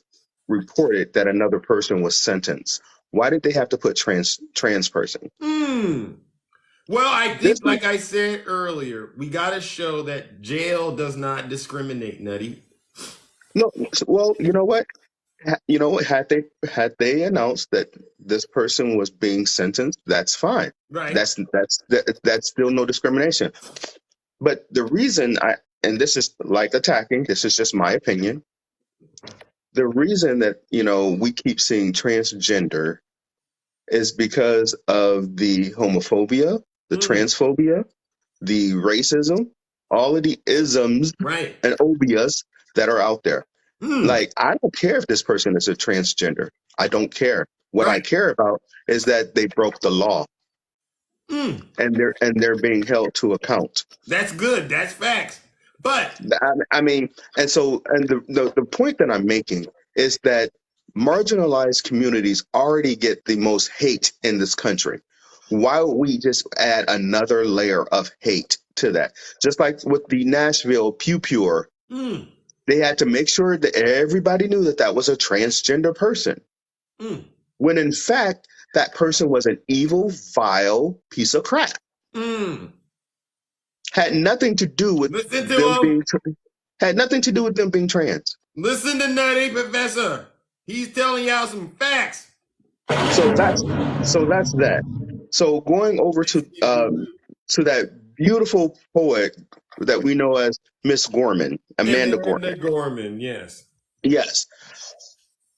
reported that another person was sentenced? Why did they have to put trans person? Well, I think, like I said earlier, we got to show that jail does not discriminate, Nutty. No, well, you know what? Had they announced that this person was being sentenced, that's fine. Right. That's still no discrimination. But the reason and this is like attacking, this is just my opinion. The reason that, we keep seeing transgender is because of the homophobia, the transphobia, the racism, all of the isms and obias that are out there. Like, I don't care if this person is a transgender. I don't care. What I care about is that they broke the law. And they're being held to account. That's good. That's facts. But I mean, and so, and the point that I'm making is that marginalized communities already get the most hate in this country. Why would we just add another layer of hate to that? Just like with the Nashville Pew Pure, mm, they had to make sure that everybody knew that that was a transgender person, mm, when in fact, that person was an evil, vile piece of crap. mm. Had nothing to do with Listen to them him. being had nothing to do with them being trans. Listen to Nutty Professor. He's telling y'all some facts. So that's that. So going over to that beautiful poet that we know as Miss Gorman, Amanda Amanda Gorman. Gorman, yes. Yes,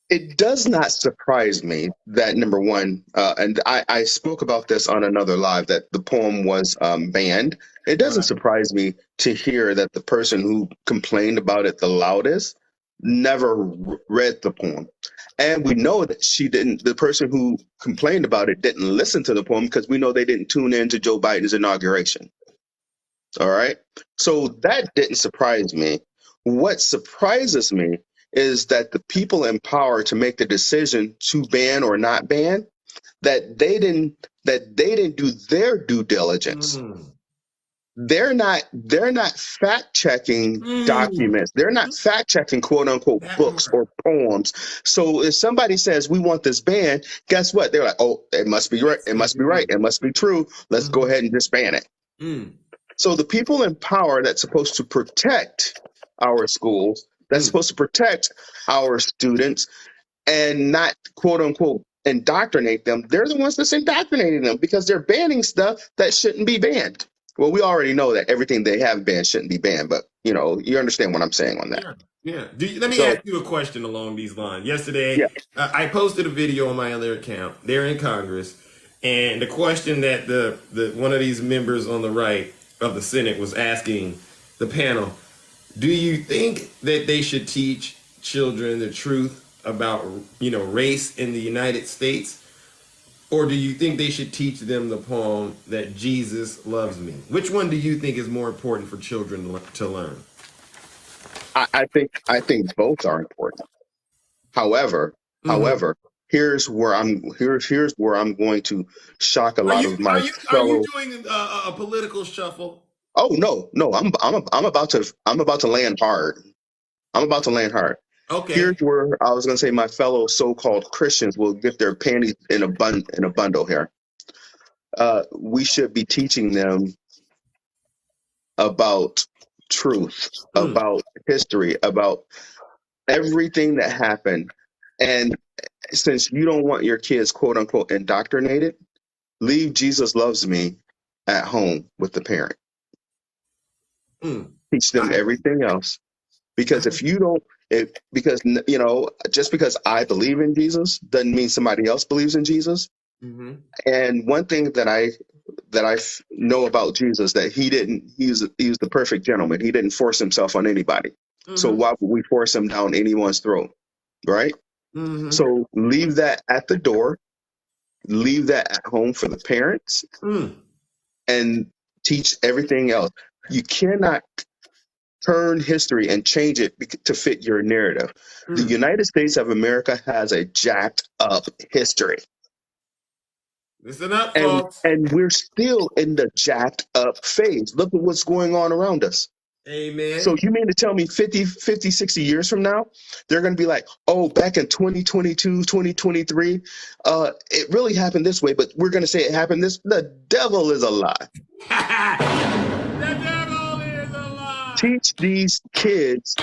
it does not surprise me that number one, and I spoke about this on another live, that the poem was banned. It doesn't Right. surprise me to hear that the person who complained about it the loudest never read the poem. And we know that she didn't, the person who complained about it didn't listen to the poem, because we know they didn't tune in to Joe Biden's inauguration. All right. So that didn't surprise me. What surprises me is that the people in power to make the decision to ban or not ban, that they didn't do their due diligence. Mm, They're not fact checking mm. documents. They're not fact checking quote unquote That books part. or poems. So if somebody says we want this banned, guess what? They're like, oh, it must be right. It must be right. It must be true. Let's go Mm, ahead and just ban it. mm, So the people in power that's supposed to protect our schools, that's mm. supposed to protect our students and not quote unquote indoctrinate them, they're the ones that's indoctrinating them, because they're banning stuff that shouldn't be banned. Well, we already know that everything they have banned shouldn't be banned, but you understand what I'm saying on that. Yeah, yeah. Let me So ask you a question along these lines. yeah, Yesterday, I posted a video on my other account. They're in Congress, and the question that the one of these members on the right of the Senate was asking the panel: do you think that they should teach children the truth about race in the United States? Or do you think they should teach them the poem that Jesus loves me? Which one do you think is more important for children to learn? I think both are important. However, Mm-hmm. here's where I'm going to shock a Are lot you of are my you are you fellow. doing a political shuffle? Oh no, I'm about to land hard. I'm about to land hard. Here's Okay. where I was going to say my fellow so-called Christians will get their panties in a bundle here. We should be teaching them about truth, Mm. about history, about everything that happened. And since you don't want your kids quote unquote indoctrinated, leave Jesus loves me at home with the parent. Mm. Teach them I everything else. Because I if you don't, just because I believe in Jesus doesn't mean somebody else believes in Jesus. mm-hmm. And one thing that I know about Jesus, that he was the perfect gentleman. He didn't force himself on anybody. So Mm-hmm. why would we force him down anyone's throat, right? Mm-hmm. So leave that at the door, leave that at home for the parents, Mm. and teach everything else. You cannot turn history and change it to fit your narrative. The Mm. United States of America has a jacked up history. Listen up, And folks. and we're still in the jacked up phase. Look at what's going on around us. So Amen. you mean to tell me 50, 60 years from now, they're going to be like, oh, back in 2022, 2023, it really happened this way, but we're going to say it happened this. The devil is a lie. The devil is a lie. Teach these kids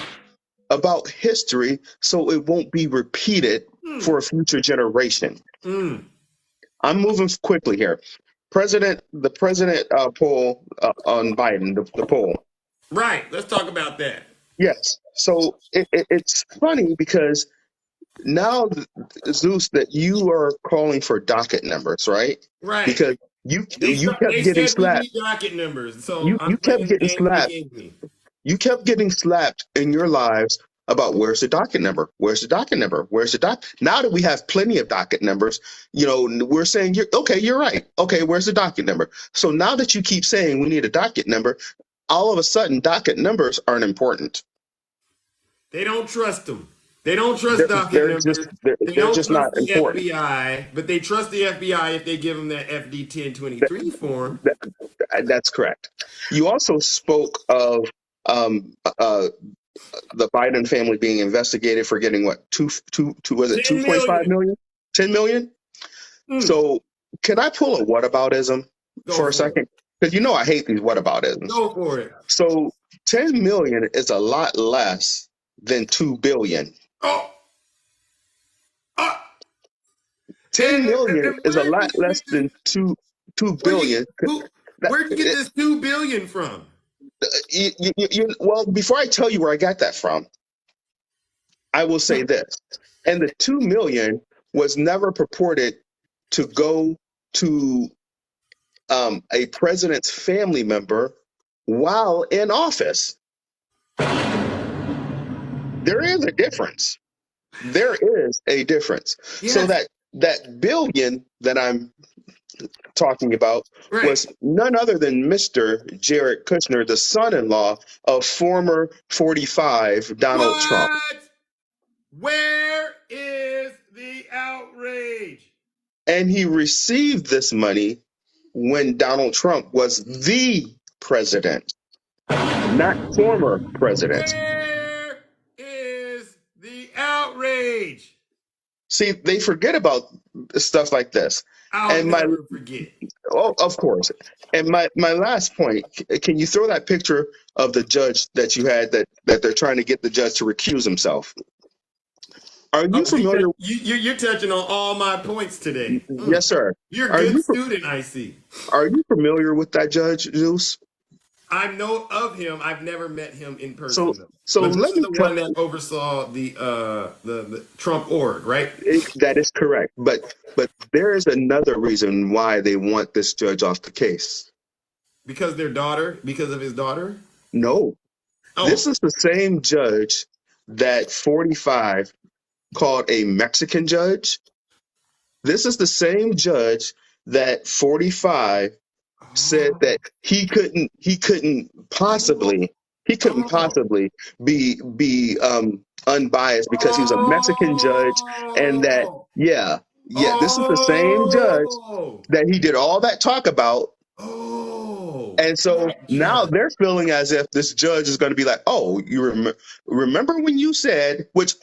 about history so it won't be repeated Mm. for a future generation. Mm. I'm moving quickly here. The president poll on Biden, the poll. Right. Let's talk about that. Yes. So it's funny because now, Zeus, that you are calling for docket numbers, right? Right. Because you kept They getting said we slapped. need docket numbers, so You I'm you kept playing the getting game they slapped. gave me. You kept getting slapped in your lives about where's the docket number? Where's the docket number? Where's the doc? Now that we have plenty of docket numbers, we're saying you're right. Okay, where's the docket number? So now that you keep saying we need a docket number, all of a sudden docket numbers aren't important. They don't trust them. They don't trust They're docket they're just numbers. they're, They they're don't just not trust the important. FBI, but they trust the FBI if they give them that FD 1023 form. That's correct. You also spoke of um, uh, the Biden family being investigated for getting what two was it 10 2.5 million. million, 10 million? Mm, So can I pull a whataboutism go for a for it. second? Because I hate these whataboutisms. Go for it. So 10 million is a lot less than 2 billion. Oh, oh. 10 million And is a where lot did less than two billion. That, where'd you get this 2 billion from? well, before I tell you where I got that from, I will say this. And the 2 million was never purported to go to a president's family member while in office. There is a difference. There is a difference. So Yes. that billion that I'm talking about Right. was none other than Mr. Jared Kushner, the son-in-law of former 45 Donald Trump. What? Where is the outrage? And he received this money when Donald Trump was the president, not former president. Where is the outrage? See, they forget about stuff like this. I'll And never forget. of course. And my last point, can you throw that picture of the judge that you had that they're trying to get the judge to recuse himself? Are you Oh, familiar? you're touching on all my points today. Yes, sir. You're a Are good you student, I see. are you familiar with that judge, Zeus? I know of him. I've never met him in So person though. so But this let is me the tell one that oversaw the Trump org, right? that is correct. But there is another reason why they want this judge off the case. Because because of his daughter. No, Oh, this is the same judge that 45 called a Mexican judge. This is the same judge that 45 said oh, that he couldn't oh, possibly be unbiased because he was a Mexican judge, and that oh, this is the same judge oh, that he did all that talk about. oh, And so that now judge. they're feeling as if this judge is going to be like, oh, remember when you said, which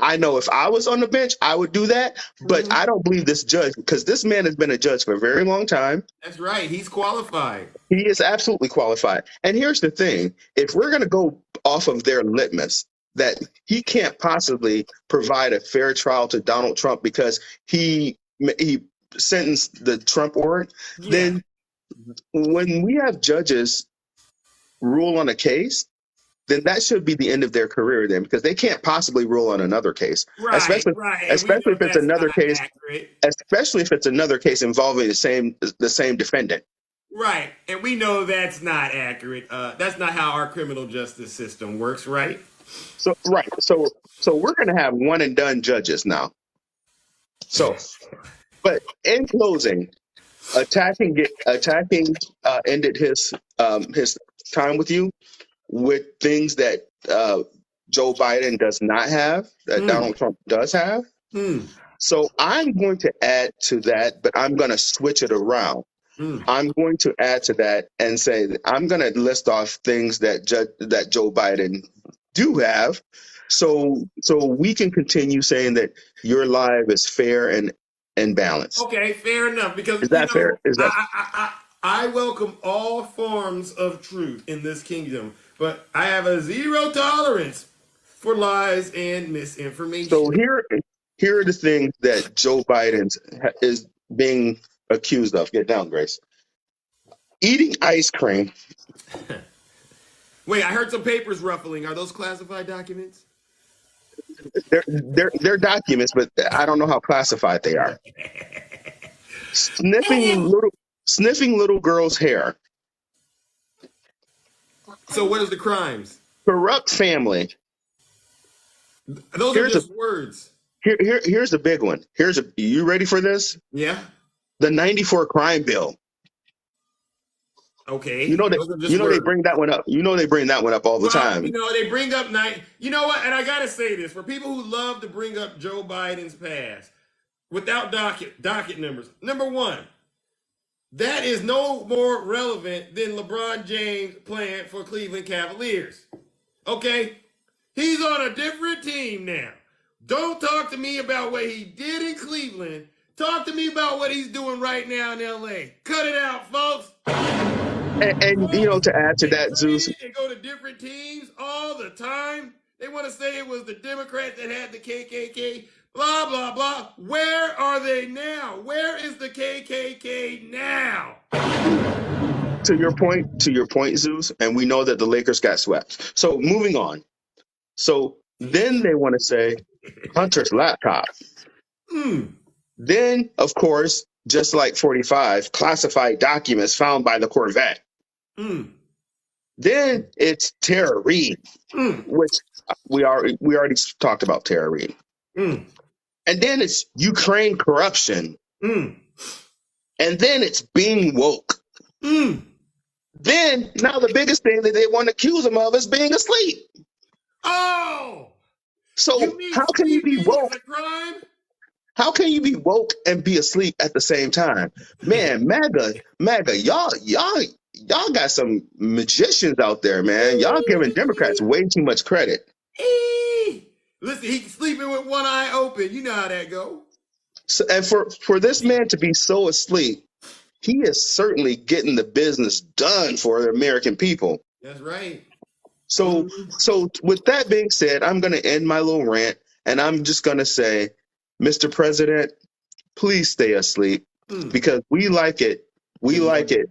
I know if I was on the bench, I would do that. But Mhm. I don't believe this judge because this man has been a judge for a very long time. That's right. He's qualified. He is absolutely qualified. And here's the thing. If we're going to go off of their litmus, that he can't possibly provide a fair trial to Donald Trump because he sentenced the Trump warrant, Yeah. then when we have judges rule on a case, then that should be the end of their career then, because they can't possibly rule on another case, Right, especially right. And we especially know if it's that's another not case, accurate. especially if it's another case involving the same defendant. Right. And we know that's not accurate. That's not how our criminal justice system works, right? So right, so we're going to have one and done judges now. So, but in closing, attacking ended his time with you with things that Joe Biden does not have, that Hmm. Donald Trump does have. Hmm. So I'm going to add to that, but I'm going to switch it around. Hmm. I'm going to add to that and say that I'm going to list off things that Joe Biden do have, so we can continue saying that your life is fair and balanced. Okay, fair enough. Because Is that fair? Is that I welcome all forms of truth in this kingdom, but I have a zero tolerance for lies and so? misinformation. Here are the things that Joe Biden is being accused of. Get down, Grace. Eating ice cream. Wait, I heard some papers ruffling. Are those classified documents? They're documents, but I don't know how classified they are. Sniffing little girls' hair. So what is the crimes? Corrupt family. Those are Here's a just words. here's the big one. You ready for this? Yeah. The 94 crime bill. Okay, You know that those are just they words. bring that one up. You know they bring that one up all the Well, time. you know, they bring up night. You know what? And I gotta say this for people who love to bring up Joe Biden's past without docket numbers. Number one, that is no more relevant than LeBron James playing for Cleveland Cavaliers. Okay, he's on a different team now. Don't talk to me about what he did in Cleveland. Talk to me about what he's doing right now in LA. Cut it out, folks. And you know, Folks to add to get that, Zeus, traded and go to different teams all the time. They want to say it was the Democrat that had the KKK. Blah blah blah. Where are they now? Where is the KKK now? to your point, Zeus, and we know that the Lakers got swept. So moving on. So then they want to say Hunter's laptop. Mm, Then, of course, just like 45, classified documents found by the Corvette. mm, Then it's Tara Reid, mm, which we already talked about Tara Reid. mm, And then it's Ukraine corruption. mm, And then it's being woke. mm. Then now the biggest thing that they want to accuse him of is being asleep. Oh, you So mean how can you be sleeping is woke? a crime? How can you be woke and be asleep at the same time? Man, MAGA, y'all got some magicians out there, man. Y'all giving Democrats way too much credit. Listen, he's sleeping with one eye open. You know how that go. So, and for this man to be so asleep, he is certainly getting the business done for the American people. That's right. So with that being said, I'm going to end my little rant, and I'm just going to say, Mr. President, please stay asleep because we like it. We like it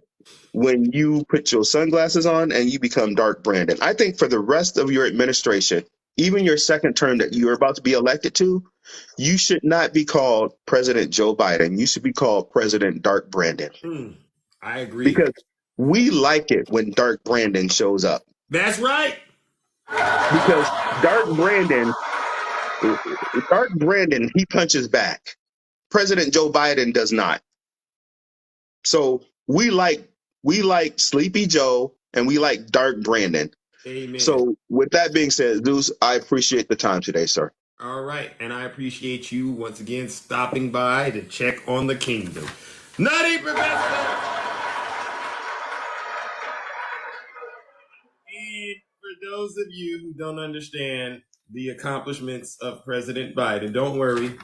when you put your sunglasses on and you become Dark Brandon. I think for the rest of your administration, even your second term that you're about to be elected to, you should not be called President Joe Biden. You should be called President Dark Brandon I agree. because we like it when Dark Brandon shows up. That's right. Because Dark Brandon, he punches back. President Joe Biden does not. So we like Sleepy Joe and we like Dark Brandon. Amen. So with that being said, Zeus, I appreciate the time today, sir. All right, and I appreciate you once again stopping by to check on the kingdom. Nutty Professor! And for those of you who don't understand the accomplishments of President Biden, don't worry.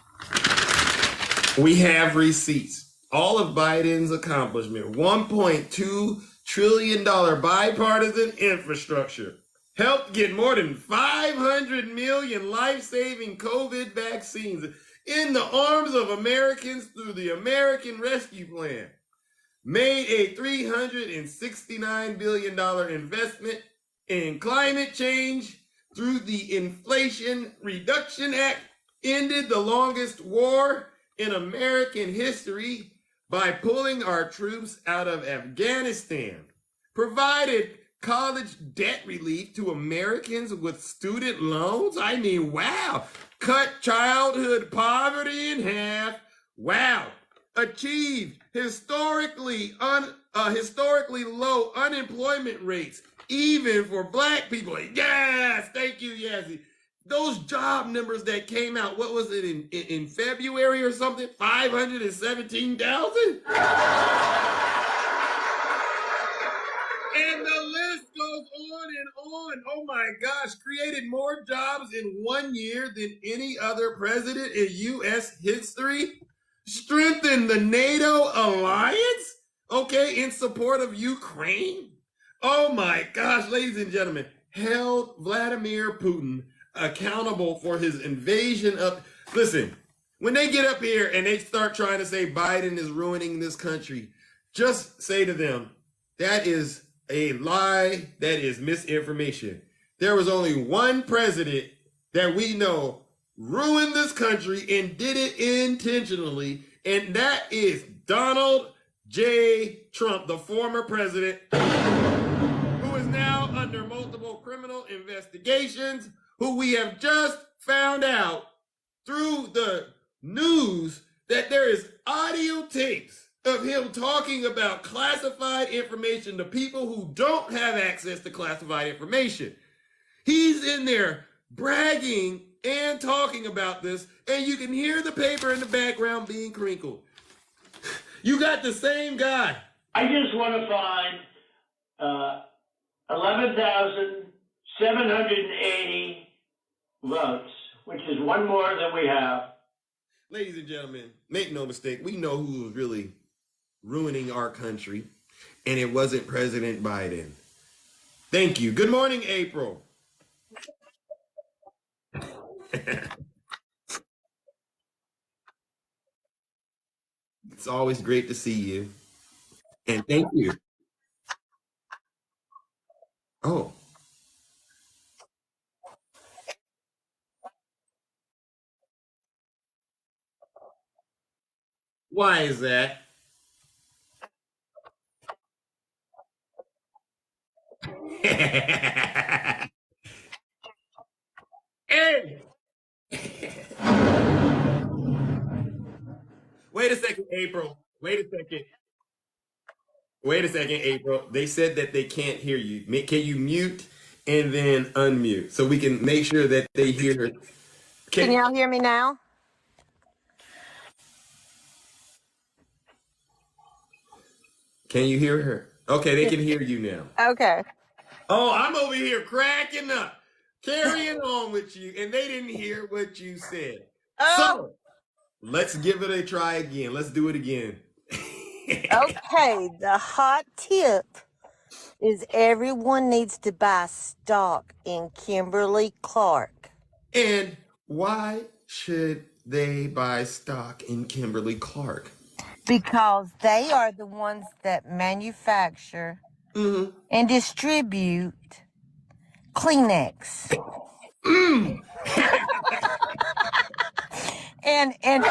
We have receipts. All of Biden's accomplishment, $1.2 trillion bipartisan infrastructure, helped get more than 500 million life-saving COVID vaccines in the arms of Americans through the American Rescue Plan, made a $369 billion investment in climate change through the Inflation Reduction Act, ended the longest war in American history by pulling our troops out of Afghanistan, provided college debt relief to Americans with student loans. I mean, wow. Cut childhood poverty in half. Wow. Achieved historically low unemployment rates, even for black people. Yes, thank you, Yazzie. Those job numbers that came out, what was it in February or something? 517,000? And the list goes on and on. Oh my gosh, created more jobs in 1 year than any other president in U.S. history. Strengthened the NATO alliance, okay, in support of Ukraine. Oh my gosh, ladies and gentlemen, held Vladimir Putin accountable for his invasion of. Listen, when they get up here and they start trying to say Biden is ruining this country, just say to them, that is a lie, that is misinformation. There was only one president that we know ruined this country and did it intentionally, and that is Donald J. Trump, the former president, who is now under multiple criminal investigations, who we have just found out through the news that there is audio tapes of him talking about classified information to people who don't have access to classified information. He's in there bragging and talking about this, and you can hear the paper in the background being crinkled. You got the same guy. I just want to find 11,780 votes, which is one more than we have. Ladies and gentlemen, make no mistake, we know who was really ruining our country, and it wasn't President Biden. Thank you. Good morning, April. It's always great to see you. And thank you. Oh, why is that? Hey! Wait a second, April. Wait a second. Wait a second, April. They said that they can't hear you. Can you mute and then unmute so we can make sure that they hear? Can y'all hear me now? Can you hear her? Okay, they can hear you now. Okay. Oh, I'm over here cracking up, carrying on with you, and they didn't hear what you said. Oh, So let's give it a try again. Let's do it again. okay. The hot tip is everyone needs to buy stock in Kimberly-Clark. And why should they buy stock in Kimberly-Clark? Because they are the ones that manufacture and distribute Kleenex. and it's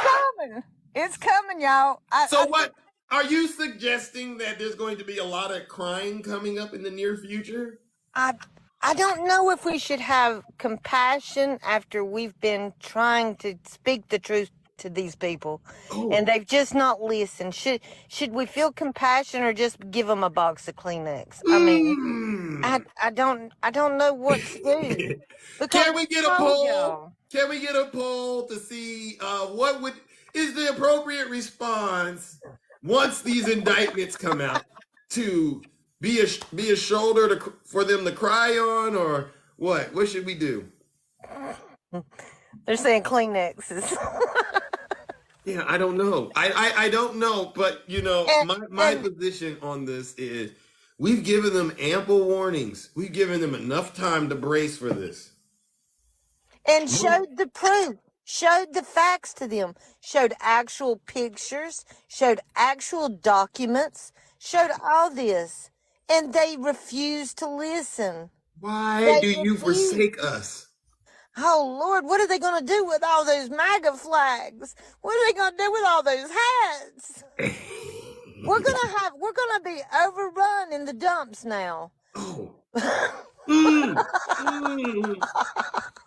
coming. It's coming, y'all. So what are you suggesting, that there's going to be a lot of crime coming up in the near future? I don't know if we should have compassion after we've been trying to speak the truth to these people, and they've just not listened. Should we feel compassion or just give them a box of Kleenex? I mean, I don't know what to do. Can we get a poll? Y'all. Can we get a poll to see what is the appropriate response once these indictments come out, to be a shoulder for them to cry on, or what? What should we do? They're saying Kleenexes. Yeah, I don't know. I don't know, but my position on this is we've given them ample warnings. We've given them enough time to brace for this. And showed the proof, showed the facts to them, showed actual pictures, showed actual documents, showed all this. And they refused to listen. Why do you forsake us? Oh, Lord, what are they going to do with all those MAGA flags? What are they going to do with all those hats? We're going to be overrun in the dumps now. Oh.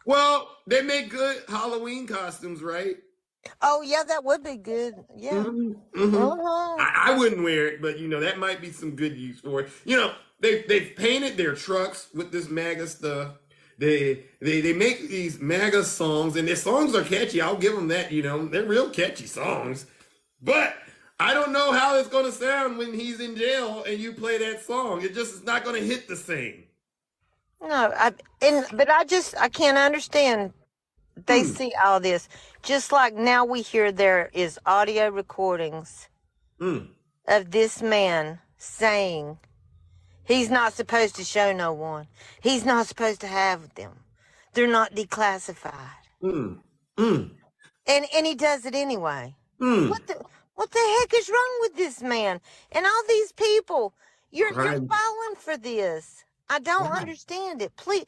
Well, they make good Halloween costumes, right? Oh, yeah, that would be good. Yeah. I wouldn't wear it, but that might be some good use for it. They've painted their trucks with this MAGA stuff. They make these MAGA songs, and their songs are catchy. I'll give them that. They're real catchy songs. But I don't know how it's going to sound when he's in jail and you play that song. It just is not going to hit the same. No, but I can't understand. They see all this. Just like now we hear there is audio recordings of this man saying he's not supposed to show no one. He's not supposed to have them. They're not declassified. And he does it anyway. What the heck is wrong with this man? And all these people, you're falling for this. I don't understand it. Please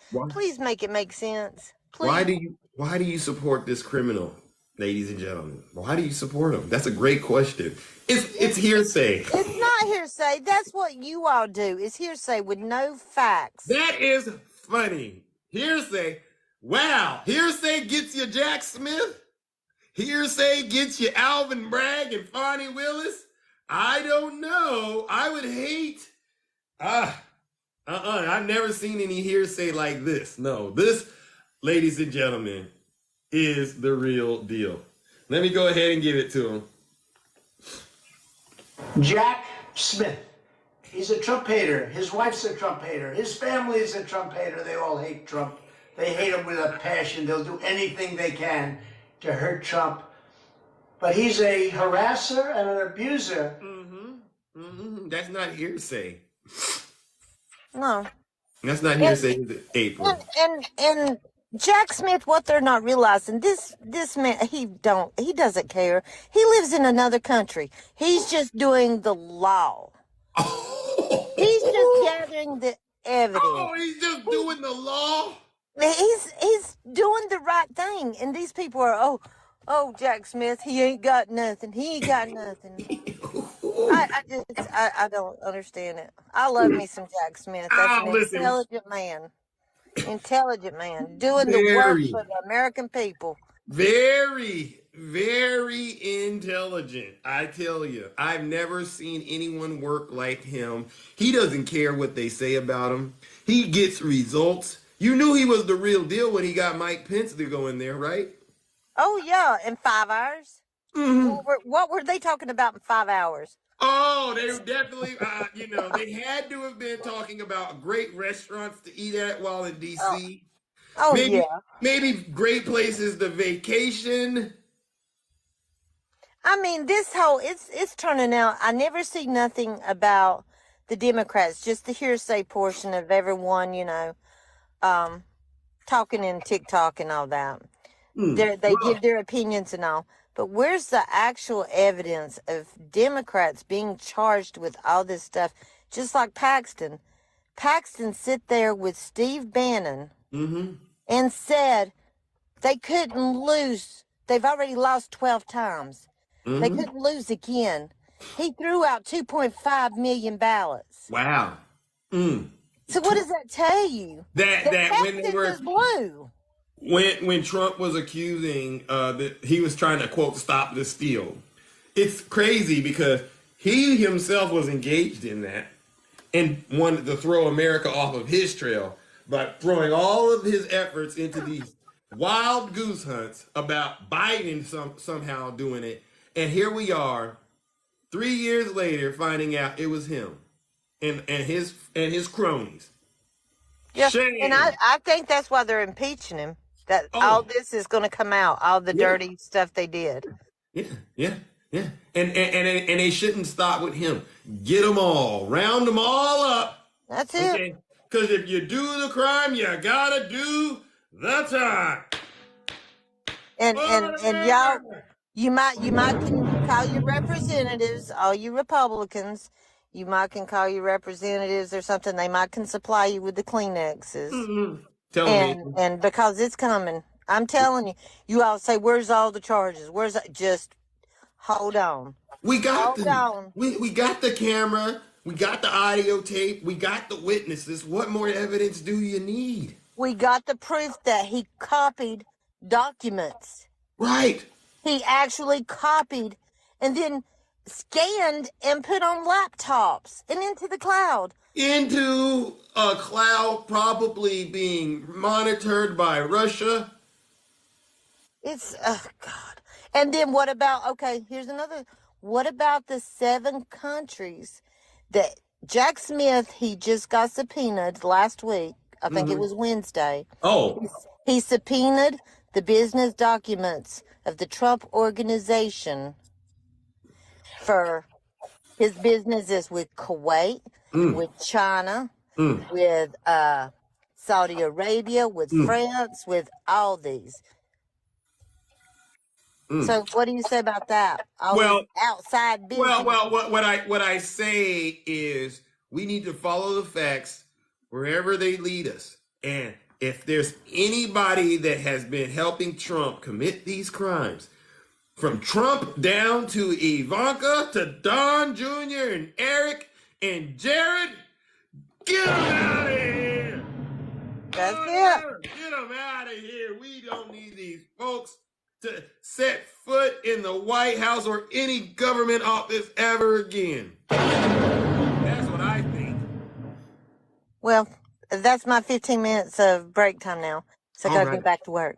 make it make sense. Please. Why do you support this criminal, ladies and gentlemen? Why do you support him? That's a great question. It's hearsay. It's not hearsay. That's what you all do. Is hearsay with no facts. That is funny. Hearsay. Wow. Hearsay gets you Jack Smith. hearsay gets you Alvin Bragg and Fonnie Willis? I don't know. I would hate. I've never seen any hearsay like this. No, this, ladies and gentlemen, is the real deal. Let me go ahead and give it to him. Jack Smith. He's a Trump hater. His wife's a Trump hater. His family is a Trump hater. They all hate Trump. They hate him with a passion. They'll do anything they can to hurt Trump. But he's a harasser and an abuser. That's not hearsay. No. That's not hearsay, is it, April? And Jack Smith, what they're not realizing, this man, he doesn't care. He lives in another country. He's just doing the law. He's just gathering the evidence. Oh, he's just doing the law? He's doing the right thing. And these people are, oh, Jack Smith, he ain't got nothing. He ain't got nothing. I don't understand it. I love me some Jack Smith. That's an intelligent man. Intelligent man. Doing the work for the American people. Very, very intelligent. I tell you, I've never seen anyone work like him. He doesn't care what they say about him. He gets results. You knew he was the real deal when he got Mike Pence to go in there, right? Oh, yeah, in 5 hours. What were they talking about in 5 hours? Oh, they were definitely, they had to have been talking about great restaurants to eat at while in D.C. Oh, yeah. Maybe great places to vacation. I mean, this whole, it's turning out, I never see nothing about the Democrats, just the hearsay portion of everyone, talking in TikTok and all that. They give their opinions and all. But where's the actual evidence of Democrats being charged with all this stuff? Just like Paxton. Paxton sit there with Steve Bannon and said they couldn't lose. They've already lost 12 times. They couldn't lose again. He threw out 2.5 million ballots. Wow. So what does that tell you? That when they were blue. When Trump was accusing that he was trying to, quote, stop the steal, it's crazy because he himself was engaged in that and wanted to throw America off of his trail by throwing all of his efforts into these wild goose hunts about Biden somehow doing it. And here we are, 3 years later, finding out it was him and his cronies. Yeah, Shame. and I think that's why they're impeaching him. That all this is going to come out, all the dirty stuff they did. Yeah. And they shouldn't stop with him. Get them all, round them all up. That's it. Okay? Because if you do the crime, you gotta do the time. And y'all, you might can call your representatives, all you Republicans. You might can call your representatives or something. They might can supply you with the Kleenexes. Tell me. And because it's coming, I'm telling you. You all say, "Where's all the charges? Just hold on." We got we got the camera. We got the audio tape. We got the witnesses. What more evidence do you need? We got the proof that he copied documents. Right. He actually copied and then scanned and put on laptops and into the cloud. Into a cloud probably being monitored by Russia. It's, oh, God. And then what about, okay, here's another. What about the 7 countries that Jack Smith, he just got subpoenaed last week. I think it was Wednesday. Oh. He subpoenaed the business documents of the Trump organization for his businesses with Kuwait, with China, with Saudi Arabia, with France, with all these. So what do you say about that? All outside business. Well, what I say is we need to follow the facts wherever they lead us. And if there's anybody that has been helping Trump commit these crimes, from Trump down to Ivanka to Don Jr. and Eric and Jared, get them out of here. That's it. Get them out of here. We don't need these folks. to set foot in the White House or any government office ever again. That's what I think. Well, that's my 15 minutes of break time now. So I All gotta right. go back to work.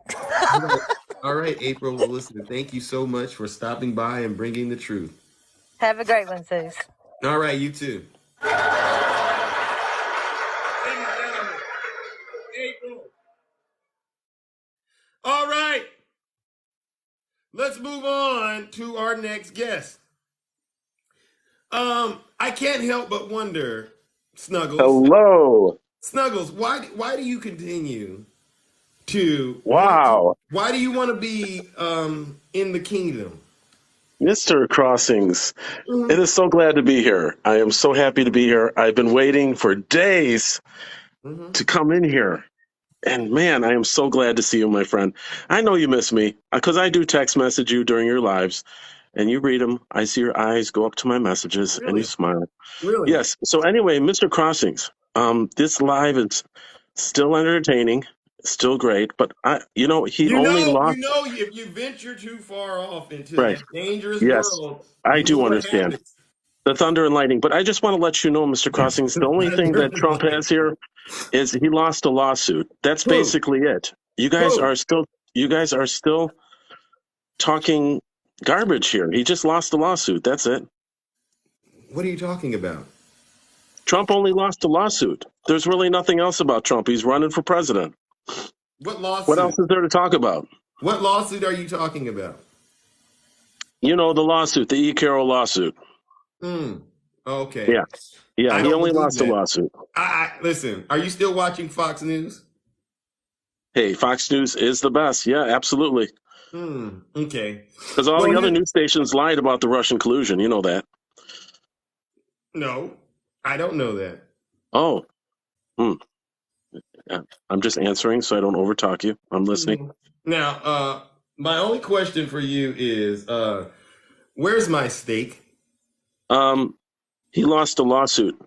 All right, April. Well, listen, thank you so much for stopping by and bringing the truth. Have a great one, Zeus. All right, you too. April. All right. Let's move on to our next guest. I can't help but wonder, Snuggles. Hello. Snuggles, why do you continue to Wow. why do you want to be in the kingdom? Mr. Crossings, it is so glad to be here. I am so happy to be here. I've been waiting for days to come in here. And man, I am so glad to see you, my friend. I know you miss me because I do text message you during your lives and you read them. I see your eyes go up to my messages and you Really? smile. Really? Yes. So anyway, Mr. Crossings, this live is still entertaining, still great, but he only lost. If you venture too far off into Right. that dangerous Yes, world, I you know do what understand. happens. The thunder and lightning. But I just want to let you know, Mr. Crossings, the only thing that Trump has here is he lost a lawsuit. That's Who? basically it. You guys Who? are still talking garbage here. He just lost a lawsuit. That's it. What are you talking about? Trump only lost a lawsuit. There's really nothing else about Trump. He's running for president. What What else lawsuit? is there to talk about? What lawsuit are you talking about? You know, the lawsuit, the E. Carroll lawsuit. Okay. Yeah. Yeah, I he don't only believe lost a that. lawsuit. Listen, are you still watching Fox News? Hey, Fox News is the best. Yeah, absolutely. Okay. Because all Well, the other news stations lied about the Russian collusion. You know that. no, I don't know that. Oh. Yeah. I'm just answering so I don't overtalk you. I'm listening. Now, my only question for you is, where's my steak? He lost a lawsuit.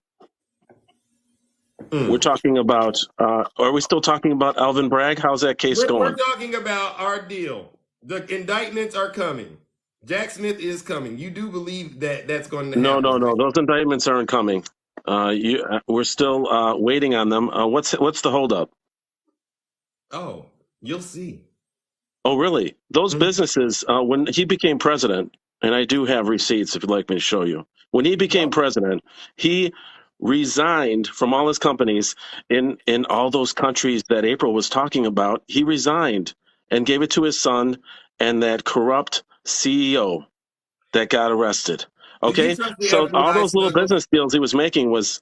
We're talking about, are we still talking about Alvin Bragg? How's that case We're going? talking about our deal. The indictments are coming. Jack Smith is coming. You do believe that that's going to No, happen, no, no. right? Those indictments aren't coming. We're still waiting on them. What's the holdup? Oh, you'll see. Oh, really? Those businesses, when he became president, and I do have receipts if you'd like me to show you. When he became president, he resigned from all his companies in all those countries that April was talking about. He resigned and gave it to his son and that corrupt CEO that got arrested. Do you Okay, trust the so all FBI, those little Snuggles? business deals he was making was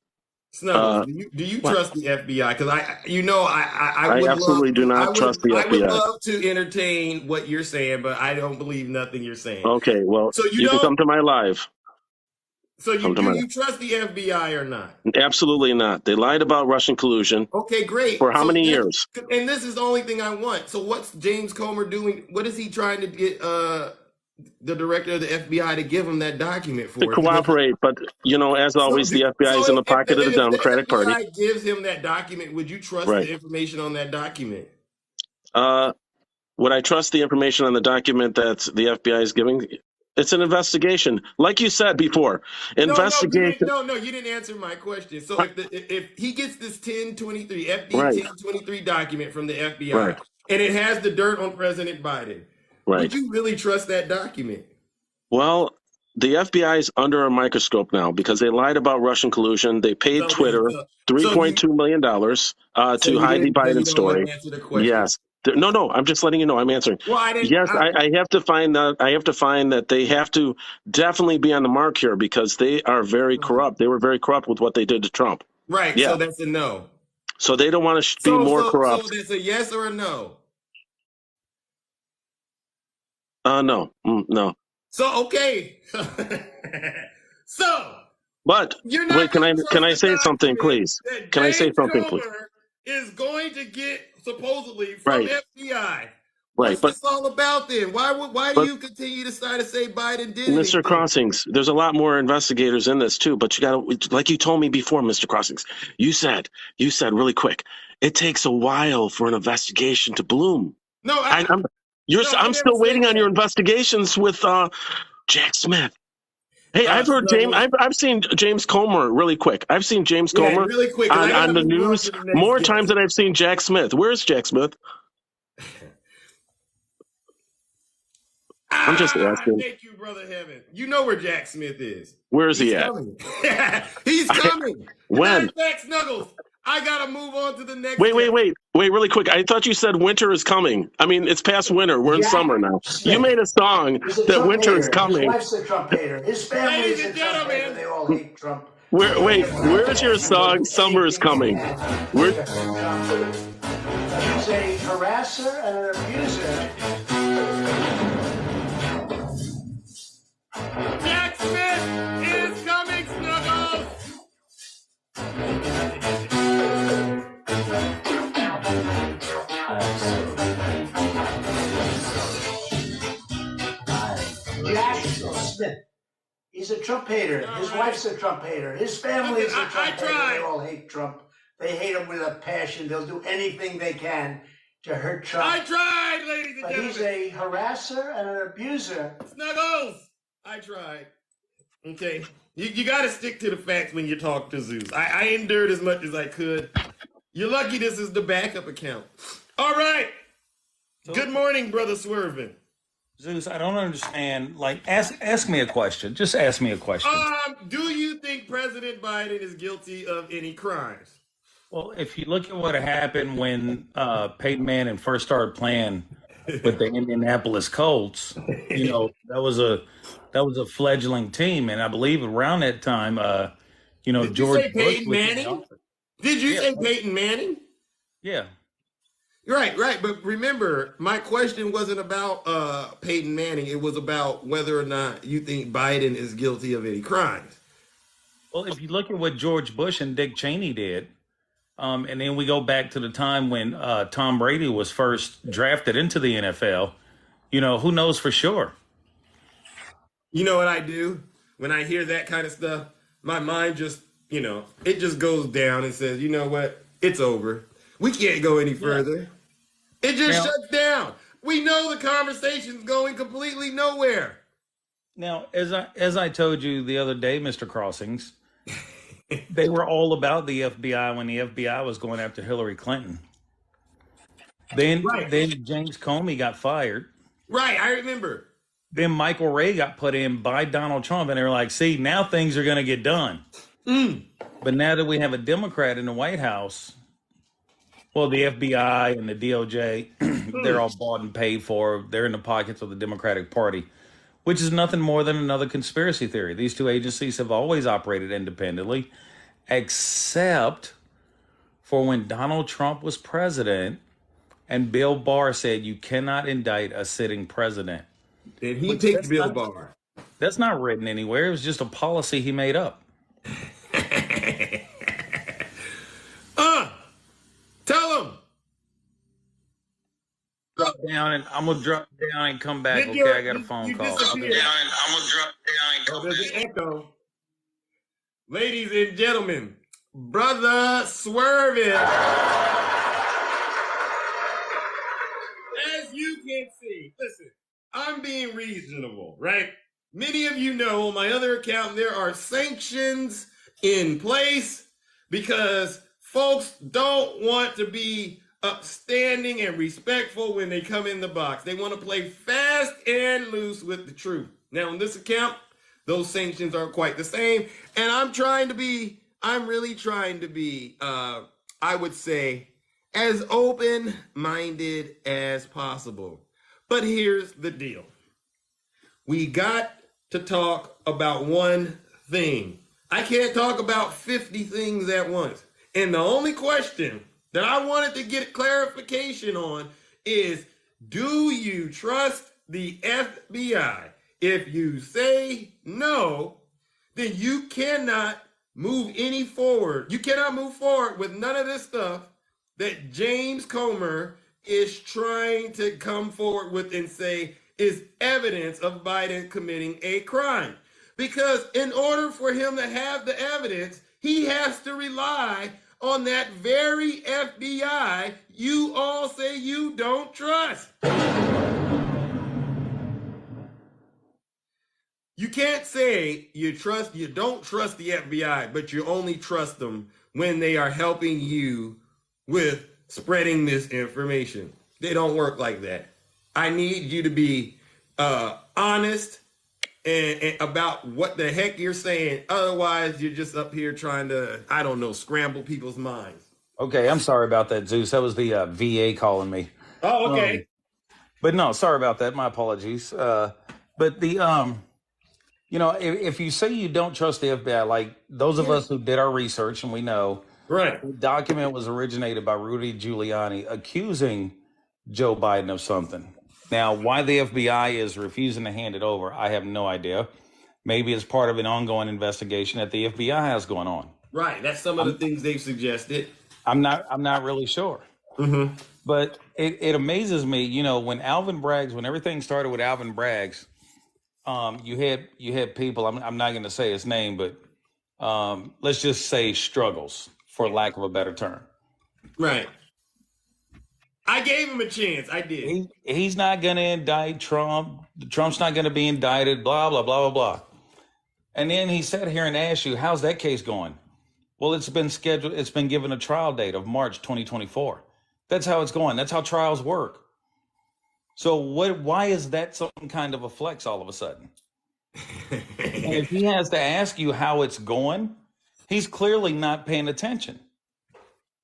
Snuggles, do you what? trust the FBI? Because I I would love absolutely do not trust the I would FBI. love to entertain what you're saying, but I don't believe nothing you're saying. Okay, well, So you you can don't. come to my live. So Come to do my you trust the FBI or not? Absolutely not. They lied about Russian collusion Okay, great. for how many years? And this is the only thing I want. So what's James Comer doing? What is he trying to get the director of the FBI to give him that document for? To cooperate, but as always, the FBI is in the pocket of the If the Democratic Party. FBI gives him that document, would you trust Right. the information on that document? Would I trust the information on the document that the FBI is giving? It's an investigation, like you said before. Investigation. No, you didn't answer my question. So if he gets this 1023 FD Right. 1023 document from the FBI Right. and it has the dirt on President Biden, Right. would you really trust that document? Well, the FBI is under a microscope now because they lied about Russian collusion. They paid Twitter $3.2 million to hide the Biden story. Answer the question. Yes. No. I'm just letting you know. I'm answering. Well, I didn't. Yes, I have to find that. I have to find that they have to definitely be on the mark here because they are very corrupt. They were very corrupt with what they did to Trump. Right. Yeah. So that's a no. So they don't want to be more corrupt. So that's a yes or a no. No. No. So okay. So. But You're not wait, can I say something, please? Can I say something, please? Is going to get supposedly from FBI. Right, What's this all about then? Why do you continue to try to say Biden did Mr. anything? Crossings, there's a lot more investigators in this too, but you got to, like you told me before, Mr. Crossings, you said really quick, it takes a while for an investigation to bloom. No, I I'm never still said waiting on your that. investigations with Jack Smith. Hey, I've heard James. Snuggles. I've seen James Comer really quick. I've seen James Yeah, Comer really quick, because I on gotta the move on news to the next more times guest. than I've seen Jack Smith. Where's Jack Smith? I'm just asking. Thank you, brother Heaven. You know where Jack Smith is. Where is He's he at? coming. He's coming. As a matter When? of fact, Snuggles, I gotta move on to the next Wait, guest. really quick. I thought you said winter is coming. I mean, it's past winter. We're in Jack summer now. You Smith made a song is a that Trump winter is hater. His coming. wife's a Trump hater. His family Ladies is a and Trump hater. gentlemen, They all hate Trump. They hate him with a Where's your passion. They'll song do Summer is anything they Coming? can Where? to hurt Trump. He's a harasser and an abuser. Jack Smith is coming, Snuggles. Jack Smith. He's a Trump hater. His wife's a Trump hater. His family is a Trump hater. They all hate Trump. They hate him with a passion. They'll do anything they can to hurt Trump. I tried, ladies and But gentlemen. he's a harasser and an abuser. Snuggles, I tried. Okay, you got to stick to the facts when you talk to Zeus. I endured as much as I could. You're lucky this is the backup account. All right. Good morning, brother Swervin. Zeus, I don't understand. Like, ask me a question. Just ask me a question. Do you think President Biden is guilty of any crimes? Well, if you look at what happened when Peyton Manning first started playing with the Indianapolis Colts, that was a fledgling team, and I believe around that time, Did George you say Bush Peyton was in Manning? office. Did you say Peyton Manning? Yeah. Right. But remember, my question wasn't about Peyton Manning. It was about whether or not you think Biden is guilty of any crimes. Well, if you look at what George Bush and Dick Cheney did, and then we go back to the time when Tom Brady was first drafted into the NFL, who knows for sure? You know what I do? When I hear that kind of stuff, my mind just, it just goes down and says, you know what? It's over. We can't go any further. It just shuts down. We know the conversation's going completely nowhere. Now, as I told you the other day, Mr. Crossings, they were all about the FBI when the FBI was going after Hillary Clinton. Then James Comey got fired. Right, I remember. Then Michael Ray got put in by Donald Trump, and they were like, see, now things are going to get done. But now that we have a Democrat in the White House, well, the FBI and the DOJ, they're all bought and paid for. They're in the pockets of the Democratic Party, which is nothing more than another conspiracy theory. These two agencies have always operated independently, except for when Donald Trump was president and Bill Barr said you cannot indict a sitting president. And he picked Bill Barr. That's not written anywhere. It was just a policy he made up. Tell him. Drop down, and I'm gonna drop down and come back. Did Okay, I got a phone you call. disappeared. There's an echo. Ladies and gentlemen, brother Swervin. As you can see, listen, I'm being reasonable, right? Many of you know on my other account there are sanctions in place because folks don't want to be upstanding and respectful when they come in the box. They want to play fast and loose with the truth. Now, on this account, those sanctions are quite the same. And I'm really trying to be, I would say, as open-minded as possible. But here's the deal. We got to talk about one thing. I can't talk about 50 things at once. And the only question that I wanted to get clarification on is, do you trust the FBI? If you say no, then you cannot move any forward. You cannot move forward with none of this stuff that James Comer is trying to come forward with and say is evidence of Biden committing a crime. Because in order for him to have the evidence, he has to rely on that very FBI you all say you don't trust. You can't say you don't trust the FBI, but you only trust them when they are helping you with spreading this information. They don't work like that. I need you to be honest and about what the heck you're saying. Otherwise, you're just up here trying to, I don't know, scramble people's minds. Okay, I'm sorry about that, Zeus. That was the VA calling me. Oh, okay. But no, sorry about that. My apologies. But the you know, if you say you don't trust the FBI, like those of us who did our research and we know, Right. the document was originated by Rudy Giuliani accusing Joe Biden of something. Now, why the FBI is refusing to hand it over, I have no idea. Maybe it's part of an ongoing investigation that the FBI has going on. Right. That's some of the things they've suggested. I'm not really sure. Mm-hmm. But it amazes me, you know, when everything started with Alvin Bragg's, you had people. I'm not going to say his name, but let's just say struggles, for lack of a better term. Right. I gave him a chance. I did. He's not going to indict Trump. Trump's not going to be indicted. Blah blah blah blah blah. And then he sat here and asked you, "How's that case going?" Well, it's been scheduled. It's been given a trial date of March 2024. That's how it's going. That's how trials work. So why is that some kind of a flex all of a sudden? And if he has to ask you how it's going, he's clearly not paying attention.